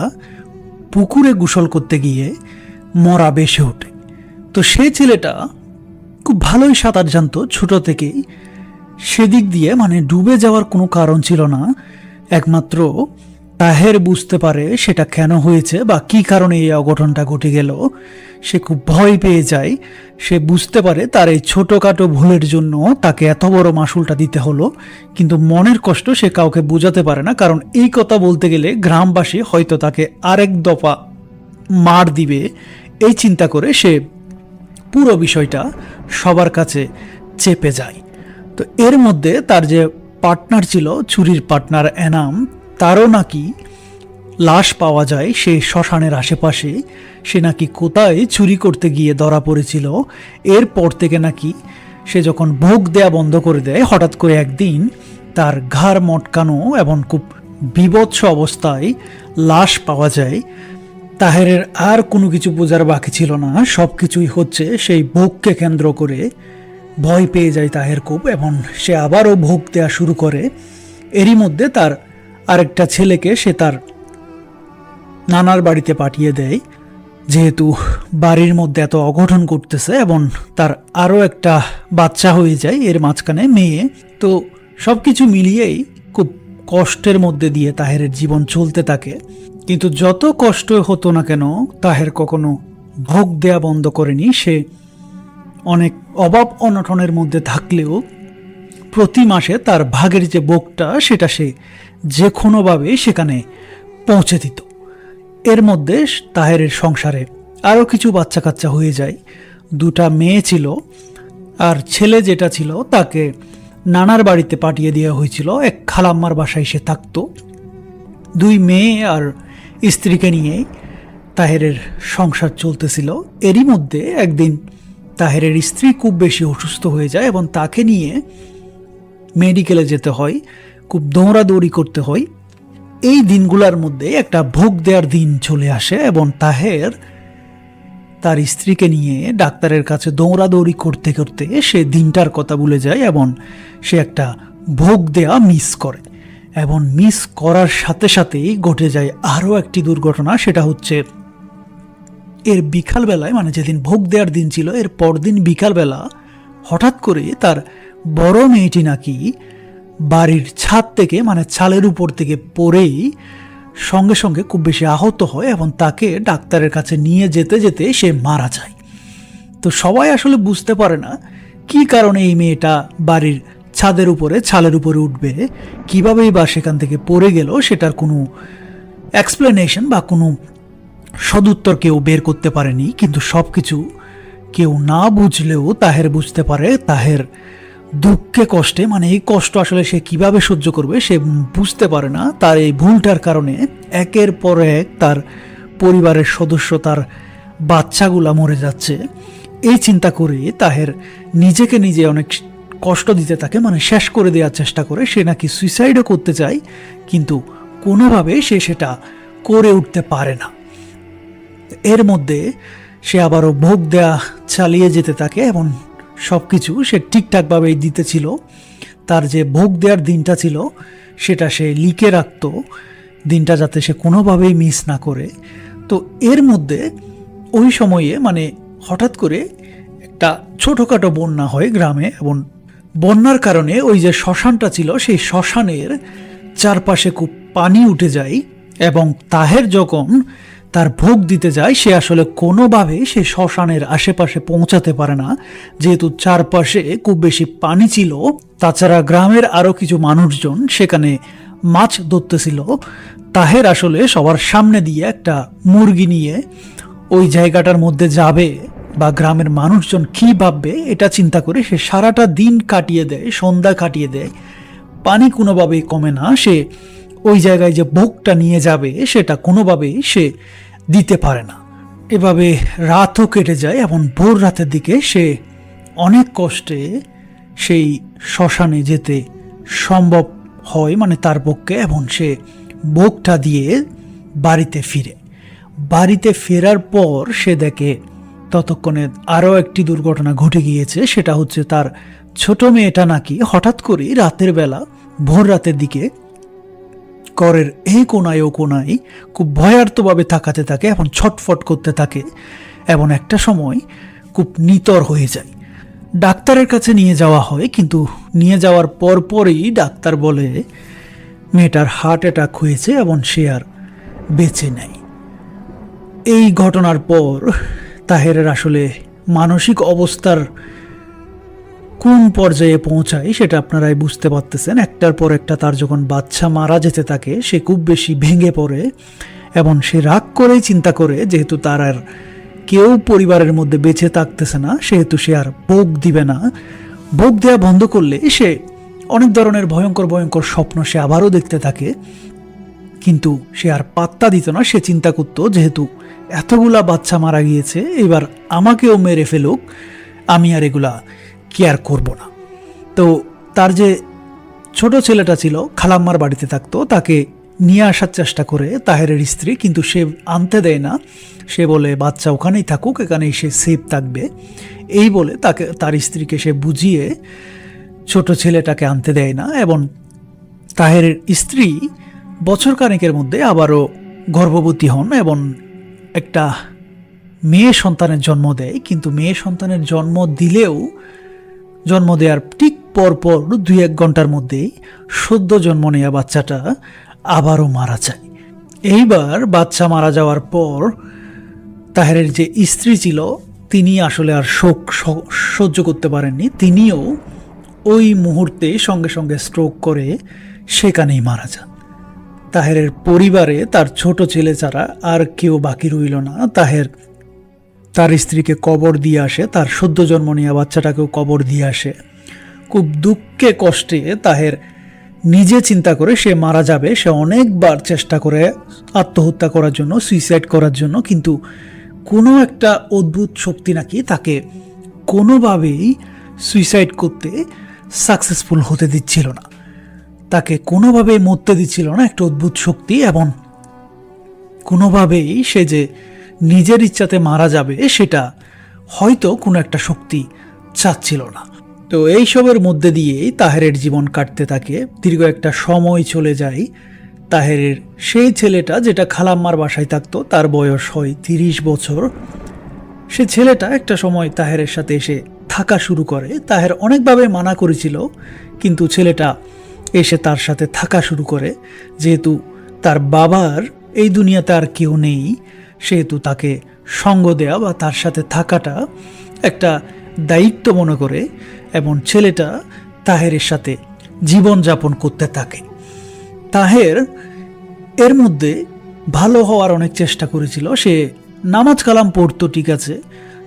পুকুরে গোসল করতে গিয়ে মরা ভেসে ওঠে। তো সেই ছেলেটা খুব ভালোই সাঁতার জানতো ছোট থেকেই, সেদিক দিয়ে ডুবে যাওয়ার কোনো কারণ ছিল না। একমাত্র তাহের বুঝতে পারে সেটা কেন হয়েছে বা কী কারণে এই অঘটনটা ঘটে গেল। সে খুব ভয় পেয়ে যায়। সে বুঝতে পারে তার এই ছোটোখাটো ভুলের জন্য তাকে এত বড় মাসুলটা দিতে হলো, কিন্তু মনের কষ্ট সে কাউকে বোঝাতে পারে না, কারণ এই কথা বলতে গেলে গ্রামবাসী হয়তো তাকে আরেক দফা মার দিবে। এই চিন্তা করে সে পুরো বিষয়টা সবার কাছে চেপে যায়। তো এর মধ্যে তার যে পার্টনার ছিল, চুরির পার্টনার এনাম, তারও নাকি লাশ পাওয়া যায় সেই শ্মশানের আশেপাশে। সে নাকি কোথায় চুরি করতে গিয়ে ধরা পড়েছিল। এরপর থেকে নাকি সে যখন ভোগ দেয়া বন্ধ করে দেয় হঠাৎ করে একদিন তার ঘাড় মটকানো এবং খুব বিভৎস অবস্থায় লাশ পাওয়া যায়। তাহেরের আর কোনো কিছু বোঝার বাকি ছিল না, সব কিছুই হচ্ছে সেই ভোগকে কেন্দ্র করে। ভয় পেয়ে যায় তাহের খুব, এবং সে আবারও ভোগ দেওয়া শুরু করে। এরই মধ্যে তার আরেকটা ছেলেকে সে তার নানার বাড়িতে পাঠিয়ে দেয়, যেহেতু বাড়ির মধ্যে এত অঘটন করতেছে, এবং তার আরও একটা বাচ্চা হয়ে যায় এর মাঝখানে, মেয়ে। তো সব কিছু মিলিয়েই খুব কষ্টের মধ্যে দিয়ে তাহেরের জীবন চলতে থাকে। কিন্তু যত কষ্ট হতো না কেন তাহের কখনো ভোগ দেয়া বন্ধ করেনি। সে অনেক অভাব অনটনের মধ্যে থাকলেও প্রতি মাসে তার ভাগের যে ভোগটা সেটা সে যে কোনোভাবে সেখানে পৌঁছে দিত। এর মধ্যে তাহেরের সংসারে আরও কিছু বাচ্চা কাচ্চা হয়ে যায়। দুটা মেয়ে ছিল আর ছেলে যেটা ছিল তাকে নানার বাড়িতে পাঠিয়ে দেওয়া হয়েছিল, এক খালাম্মার বাসায় সে থাকতো। 2 মেয়ে আর স্ত্রীকে নিয়ে তাহেরের সংসার চলতেছিল। এরই মধ্যে একদিন তাহেরের স্ত্রী খুব বেশি অসুস্থ হয়ে যায় এবং তাকে নিয়ে মেডিকেলে যেতে হয়, খুব দৌড়াদৌড়ি করতে হয়। এই দিনগুলোর মধ্যে একটা ভোগ দেওয়ার দিন চলে আসে এবং তাহের তার স্ত্রীকে নিয়ে ডাক্তারের কাছে দৌড়াদৌড়ি করতে করতে সে দিনটার কথা ভুলে যায় এবং সে একটা ভোগ দেয়া মিস করে। এবং মিস করার সাথে সাথেই ঘটে যায় আরও একটি দুর্ঘটনা। সেটা হচ্ছে এর বিকালবেলায়, মানে যেদিন ভোগ দেওয়ার দিন ছিল এর পরদিন বিকালবেলা হঠাৎ করে তার বড় মেয়েটি নাকি বাড়ির ছাদ থেকে, মানে চালের উপর থেকে পড়েই সঙ্গে সঙ্গে খুব বেশি আহত হয় এবং তাকে ডাক্তারের কাছে নিয়ে যেতে যেতে সে মারা যায়। তো সবাই আসলে বুঝতে পারে না কি কারণে এই মেয়েটা বাড়ির ছাদের উপরে, ছালের উপরে উঠবে, কীভাবেই বা সেখান থেকে পড়ে গেল, সেটার কোনো এক্সপ্লেনেশন বা কোনো সদুত্তর কেউ বের করতে পারেনি। কিন্তু সব কিছু কেউ না বুঝলেও তাহের বুঝতে পারে। তাহের দুঃখে কষ্টে, মানে এই কষ্ট আসলে সে কিভাবে সহ্য করবে সে বুঝতে পারে না। তার এই ভুলটার কারণে একের পর এক তার পরিবারের সদস্য, তার বাচ্চাগুলা মরে যাচ্ছে। এই চিন্তা করে তাহের নিজেকে নিজে অনেক কষ্ট দিতে থাকে, মানে শেষ করে দেওয়ার চেষ্টা করে। সে নাকি সুইসাইডও করতে চায়, কিন্তু কোনোভাবে সে সেটা করে উঠতে পারে না। এর মধ্যে সে আবারও ভোগ দেয়া চালিয়ে যেতে থাকে এবং সব কিছু সে ঠিকঠাকভাবেই দিতেছিল। তার যে ভোগ দেওয়ার দিনটা ছিল সেটা সে লিখে রাখতো, দিনটা যাতে সে কোনোভাবেই মিস না করে। তো এর মধ্যে ওই সময়ে মানে হঠাৎ করে একটা ছোটোখাটো বন্যা হয় গ্রামে, এবং বন্যার কারণে ওই যে শ্মশানটা ছিল সেই শ্মশানের চারপাশে খুব পানি উঠে যায়। এবং তাহের যখন তার ভোগ দিতে যায় সে আসলে কোনোভাবে সে শ্মশানের আশেপাশে পৌঁছাতে পারে না, যেহেতু চারপাশে খুব বেশি পানি ছিল। তাছাড়া গ্রামের আরও কিছু মানুষজন সেখানে মাছ ধরতেছিল। তাহের আসলে সবার সামনে দিয়ে একটা মুরগি নিয়ে ওই জায়গাটার মধ্যে যাবে বা গ্রামের মানুষজন কী ভাববে এটা চিন্তা করে সে সারাটা দিন কাটিয়ে দেয়, সন্ধ্যা কাটিয়ে দেয়। পানি কোনোভাবেই কমে না। সে ওই জায়গায় যে ভোগটা নিয়ে যাবে সেটা কোনোভাবেই সে দিতে পারে না। এভাবে রাতও কেটে যায় এবং ভোর রাতের দিকে সে অনেক কষ্টে সেই শ্মশানে যেতে সম্ভব হয়, মানে তার পক্ষে, এবং সে ভোগটা দিয়ে বাড়িতে ফিরে। বাড়িতে ফেরার পর সে দেখে ততক্ষণে আরও একটি দুর্ঘটনা ঘটে গিয়েছে। সেটা হচ্ছে তার ছোট মেয়েটা নাকি হঠাৎ করে রাতের বেলা, ভোর রাতের দিকে ঘরের এই কোনায় ও কোনায় খুব ভয়ার্তভাবে তাকাতে থাকে এবং ছটফট করতে থাকে এবং একটা সময় খুব নিতর হয়ে যায়। ডাক্তারের কাছে নিয়ে যাওয়া হয়, কিন্তু নিয়ে যাওয়ার পরপরই ডাক্তার বলে মেয়েটার হার্ট অ্যাটাক হয়েছে এবং সে আর বেঁচে নেই। এই ঘটনার পর তাহেরের আসলে মানসিক অবস্থার কোন পর্যায়ে পৌঁছায় সেটা আপনারাই বুঝতে পারতেছেন। একটার পর একটা তার যখন বাচ্চা মারা যেতে থাকে সে খুব বেশি ভেঙে পড়ে এবং সে রাগ করেই চিন্তা করে, যেহেতু তার আর কেউ পরিবারের মধ্যে বেঁচে থাকতেছে না, সেহেতু সে আর ভোগ দিবে না। ভোগ দেওয়া বন্ধ করলে সে অনেক ধরনের ভয়ঙ্কর ভয়ঙ্কর স্বপ্ন সে আবারও দেখতে থাকে, কিন্তু সে আর পাত্তা দিত না। সে চিন্তা করত, যেহেতু এতগুলা বাচ্চা মারা গিয়েছে, এবার আমাকেও মেরে ফেলুক, আমি আর এগুলা কেয়ার করব না। তো তার যে ছোট ছেলেটা ছিল খালাম্মার বাড়িতে থাকতো, তাকে নিয়ে আসার চেষ্টা করে তাহেরের স্ত্রী, কিন্তু সে আনতে দেয় না। সে বলে বাচ্চা ওখানেই থাকুক, এখানেই সে সেফ থাকবে। এই বলে তাকে, তার স্ত্রীকে সে বুঝিয়ে ছোট ছেলেটাকে আনতে দেয় না। এবং তাহেরের স্ত্রী বছর খানেকের মধ্যে আবারও গর্ভবতী হন এবং একটা মেয়ে সন্তানের জন্ম দেয়। কিন্তু মেয়ে সন্তানের জন্ম দিলেও, জন্ম দেওয়ার ঠিক পরপর 2-1 ঘন্টার মধ্যেই সদ্য জন্ম নেওয়া বাচ্চাটা আবারও মারা যায়। এইবার বাচ্চা মারা যাওয়ার পর তাহেরের যে স্ত্রী ছিল তিনি আসলে আর শোক সহ্য করতে পারেননি। তিনিও ওই মুহূর্তে সঙ্গে সঙ্গে স্ট্রোক করে সেখানেই মারা যান। তাহেরের পরিবারে তার ছোট ছেলে ছাড়া আর কেউ বাকি রইল না। তাহের তার স্ত্রীকে কবর দিয়ে আসে, তার সদ্য জন্ম নেওয়া বাচ্চাটাকেও কবর দিয়ে আসে। খুব দুঃখে কষ্টে তাহের নিজে চিন্তা করে সে মারা যাবে। সে অনেকবার চেষ্টা করে আত্মহত্যা করার জন্য, সুইসাইড করার জন্য, কিন্তু কোনো একটা অদ্ভুত শক্তি নাকি তাকে কোনোভাবেই সুইসাইড করতে সাকসেসফুল হতে দিচ্ছিল না, তাকে কোনোভাবেই মরতে দিচ্ছিল না একটা অদ্ভুত শক্তি। এবং কোনোভাবেই সে যে নিজের ইচ্ছাতে মারা যাবে সেটা হয়তো কোনো একটা শক্তি চাচ্ছিল না। তো এইসবের মধ্যে দিয়েই তাহেরের জীবন কাটতে থাকে। দীর্ঘ একটা সময় চলে যায়। তাহেরের সেই ছেলেটা যেটা খালাম্মার বাসায় থাকতো, তার বয়স হয় 30 বছর। সে ছেলেটা একটা সময় তাহেরের সাথে এসে থাকা শুরু করে। তাহের অনেকভাবে মানা করেছিল, কিন্তু ছেলেটা এসে তার সাথে থাকা শুরু করে। যেহেতু তার বাবার এই দুনিয়াতে আর কেউ নেই, সেহেতু তাকে সঙ্গ দেয়া বা তার সাথে থাকাটা একটা দায়িত্ব মনে করে এবং ছেলেটা তাহেরের সাথে জীবনযাপন করতে থাকে। তাহের এর মধ্যে ভালো হওয়ার অনেক চেষ্টা করেছিল। সে নামাজ কালাম পড়তো, ঠিক আছে,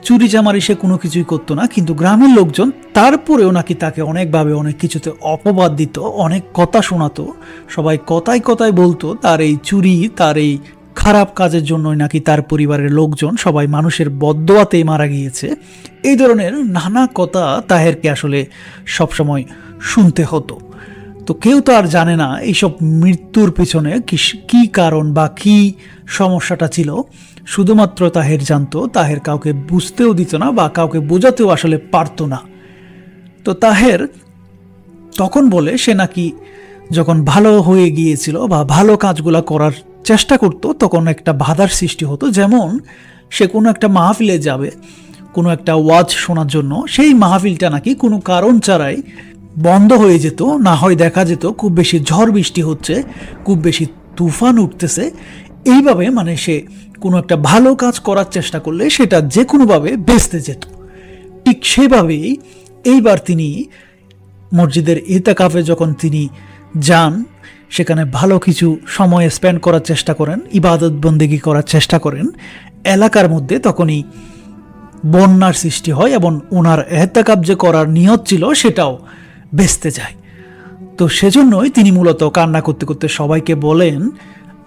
চুরি চামারি সে কোনো কিছুই করতো না, কিন্তু গ্রামের লোকজন তারপরেও নাকি তাকে অনেকভাবে অনেক কিছুতে অপবাদ দিত, অনেক কথা শোনাতো। সবাই কথায় কথায় বলতো তার এই চুরি, তার এই খারাপ কাজের জন্যই নাকি তার পরিবারের লোকজন সবাই মানুষের বদদোয়াতেই মারা গিয়েছে। এই ধরনের নানা কথা তাহেরকে আসলে সবসময় শুনতে হতো। তো কেউ তো আর জানে না এইসব মৃত্যুর পেছনে কি কারণ বা কি সমস্যাটা ছিল। শুধুমাত্র তাহের জানতো, তাহের কাউকে বুঝতেও দিত না বা কাউকে বোঝাতেও আসলে পারতো না। তো তাহের তখন বলে সে নাকি যখন ভালো হয়ে গিয়েছিল বা ভালো কাজগুলো করার চেষ্টা করতো, তখন একটা বাধার সৃষ্টি হতো। যেমন সে কোনো একটা মাহফিলে যাবে, কোনো একটা ওয়াজ শোনার জন্য, সেই মাহফিলটা নাকি কোনো কারণ ছাড়াই বন্ধ হয়ে যেত। না হয় দেখা যেত খুব বেশি ঝড় বৃষ্টি হচ্ছে, খুব বেশি তুফান উঠতেছে। এইভাবে মানে সে কোনো একটা ভালো কাজ করার চেষ্টা করলে সেটা যে কোনোভাবে বেঁচতে যেত। ঠিক সেভাবেই এইবার তিনি মসজিদের ইতিকাফে যখন তিনি যান, সেখানে ভালো কিছু সময় স্পেন্ড করার চেষ্টা করেন, ইবাদত বন্দেগী করার চেষ্টা করেন এলাকার মধ্যে, তখনই বন্যার সৃষ্টি হয় এবং ওনার ইতিকাফ যে করার নিয়ত ছিল সেটাও বেঁচতে যায়। তো সেজন্যই তিনি মূলত কান্না করতে করতে সবাইকে বলেন,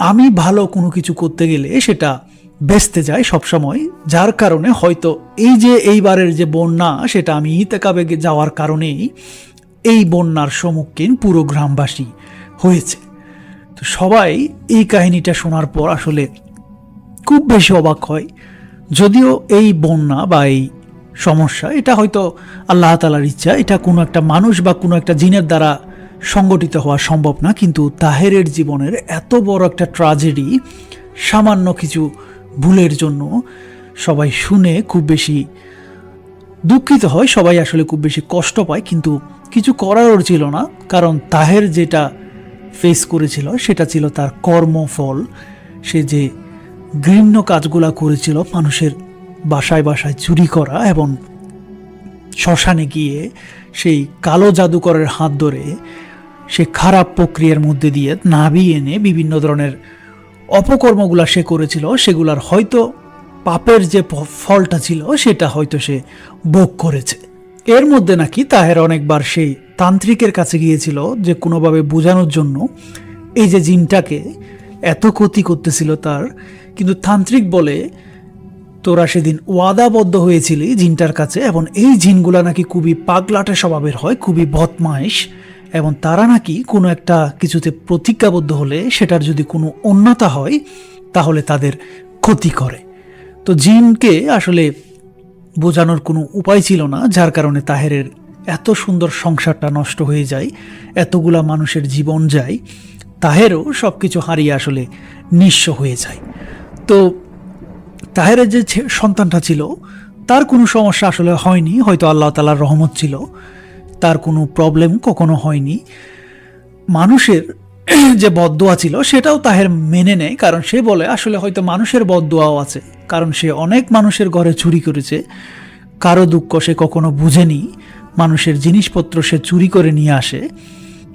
আমি ভালো কোনো কিছু করতে গেলে সেটা বেঁচতে যায় সবসময়, যার কারণে হয়তো এই যে এইবারের যে বন্যা, সেটা আমি ইতিকাফে যাওয়ার কারণেই এই বন্যার সম্মুখীন পুরো গ্রামবাসী হয়েছে। তো সবাই এই কাহিনীটা শোনার পর আসলে খুব বেশি অবাক হয়। যদিও এই বন্যা বা এই সমস্যা এটা হয়তো আল্লাহ তাআলার ইচ্ছা, এটা কোনো একটা মানুষ বা কোনো একটা জিনের দ্বারা সংগঠিত হওয়া সম্ভব না, কিন্তু তাহেরের জীবনের এত বড় একটা ট্র্যাজেডি সামান্য কিছু ভুলের জন্য সবাই শুনে খুব বেশি দুঃখিত হয়, সবাই আসলে খুব বেশি কষ্ট পায়, কিন্তু কিছু করারও ছিল না। কারণ তাহের যেটা ফেস করেছিল সেটা ছিল তার কর্মফল। সে যে ঘৃণ্য কাজগুলা করেছিল, মানুষের বাসায় বাসায় চুরি করা এবং শ্মশানে গিয়ে সেই কালো জাদুকরের হাত ধরে সে খারাপ প্রক্রিয়ার মধ্যে দিয়ে নাভি এনে বিভিন্ন ধরনের অপকর্মগুলা সে করেছিল, সেগুলার হয়তো পাপের যে ফলটা ছিল সেটা হয়তো সে ভোগ করেছে। এর মধ্যে নাকি তাহের অনেকবার সেই তান্ত্রিকের কাছে গিয়েছিল যে কোনোভাবে বোঝানোর জন্য এই যে জিনটাকে এত ক্ষতি করতেছিল তার, কিন্তু তান্ত্রিক বলে তোরা সেদিন ওয়াদাবদ্ধ হয়েছিলি জিনটার কাছে, এবং এই জিনগুলা নাকি খুবই পাগলাটে স্বভাবের হয়, খুবই বদমাইশ, এবং তারা নাকি কোনো একটা কিছুতে প্রতিজ্ঞাবদ্ধ হলে সেটার যদি কোনো অন্যতা হয় তাহলে তাদের ক্ষতি করে। তো জিনকে আসলে বোঝানোর কোনো উপায় ছিল না, যার কারণে তাহেরের এত সুন্দর সংসারটা নষ্ট হয়ে যায়, এতগুলা মানুষের জীবন যায়, তাহেরও সব কিছু হারিয়ে আসলে নিঃস্ব হয়ে যায়। তো তাহেরের যে সন্তানটা ছিল তার কোনো সমস্যা আসলে হয়নি, হয়তো আল্লাহ তাআলার রহমত ছিল, তার কোনো প্রবলেম কখনো হয়নি। মানুষের যে বদদোয়া ছিল সেটাও তাহের মেনে নেয়, কারণ সে বলে আসলে হয়তো মানুষের বদদোয়াও আছে, কারণ সে অনেক মানুষের ঘরে চুরি করেছে, কারো দুঃখ সে কখনো বুঝেনি, মানুষের জিনিসপত্র সে চুরি করে নিয়ে আসে।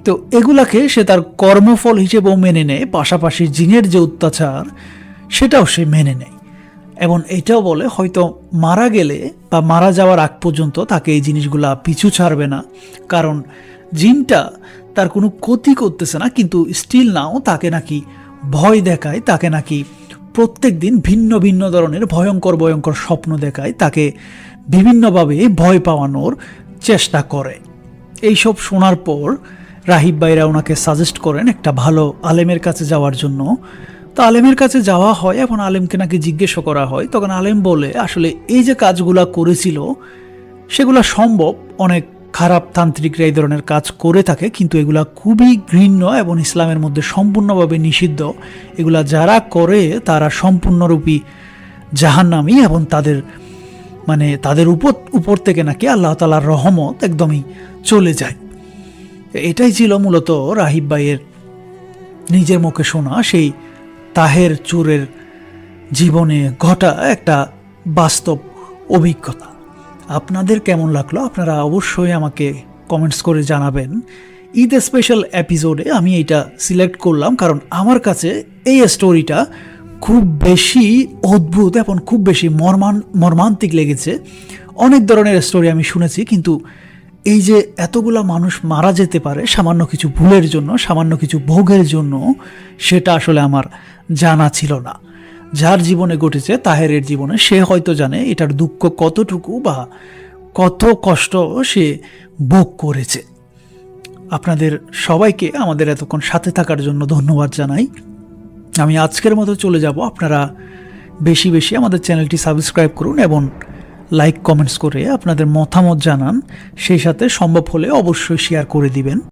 তো এগুলাকে সে তার কর্মফল হিসেবেও মেনে নেয়, পাশাপাশি জিনের যে অত্যাচার সেটাও সে মেনে নেয়। এবং এটাও বলে হয়তো মারা গেলে বা মারা যাওয়ার আগ পর্যন্ত তাকে এই জিনিসগুলা পিছু ছাড়বে না, কারণ জিনটা তার কোনো ক্ষতি করতেছে না, কিন্তু স্টিল নাও তাকে নাকি ভয় দেখায়, তাকে নাকি প্রত্যেক দিন ভিন্ন ভিন্ন ধরনের ভয়ঙ্কর ভয়ঙ্কর স্বপ্ন দেখায়, তাকে বিভিন্নভাবে ভয় পাওয়ানোর চেষ্টা করে। এইসব শোনার পর রাহিব ভাইরা ওনাকে সাজেস্ট করেন একটা ভালো আলেমের কাছে যাওয়ার জন্য। তো আলেমের কাছে যাওয়া হয় এবং আলেমকে নাকি জিজ্ঞেস করা হয়, তখন আলেম বলে আসলে এই যে কাজগুলা করেছিল সেগুলা সম্ভব, অনেক খারাপ তান্ত্রিকরা এই ধরনের কাজ করে থাকে, কিন্তু এগুলা খুবই ঘৃণ্য এবং ইসলামের মধ্যে সম্পূর্ণভাবে নিষিদ্ধ। এগুলা যারা করে তারা সম্পূর্ণরূপী জাহান্নামী এবং তাদের উপর থেকে নাকি আল্লাহ তাআলার রহমত একদমই চলে যায়। এটাই ছিল মূলত রাহিব ভাইয়ের নিজের মুখে শোনা সেই তাহের চোরের জীবনে ঘটা একটা বাস্তব অভিজ্ঞতা। আপনাদের কেমন লাগলো আপনারা অবশ্যই আমাকে কমেন্টস করে জানাবেন। ঈদ স্পেশাল এপিসোডে আমি এইটা সিলেক্ট করলাম কারণ আমার কাছে এই স্টোরিটা খুব বেশি অদ্ভুত এবং খুব বেশি মর্মান্তিক লেগেছে। অনেক ধরনের স্টোরি আমি শুনেছি, কিন্তু এই যে এতগুলা মানুষ মারা যেতে পারে সামান্য কিছু ভুলের জন্য, সামান্য কিছু ভোগের জন্য, সেটা আসলে আমার জানা ছিল না। যার জীবনে ঘটেছে, তাহেরের জীবনে, সে হয়তো জানে এটার দুঃখ কতটুকু বা কত কষ্ট সে ভোগ করেছে। আপনাদের সবাইকে আমাদের এতক্ষণ সাথে থাকার জন্য ধন্যবাদ জানাই। আমি আজকের মতো চলে যাব। আপনারা বেশি বেশি আমাদের চ্যানেলটি সাবস্ক্রাইব করুন এবং লাইক কমেন্টস করে আপনাদের মতামত জানান, সেই সাথে সম্ভব হলে অবশ্যই শেয়ার করে দিবেন।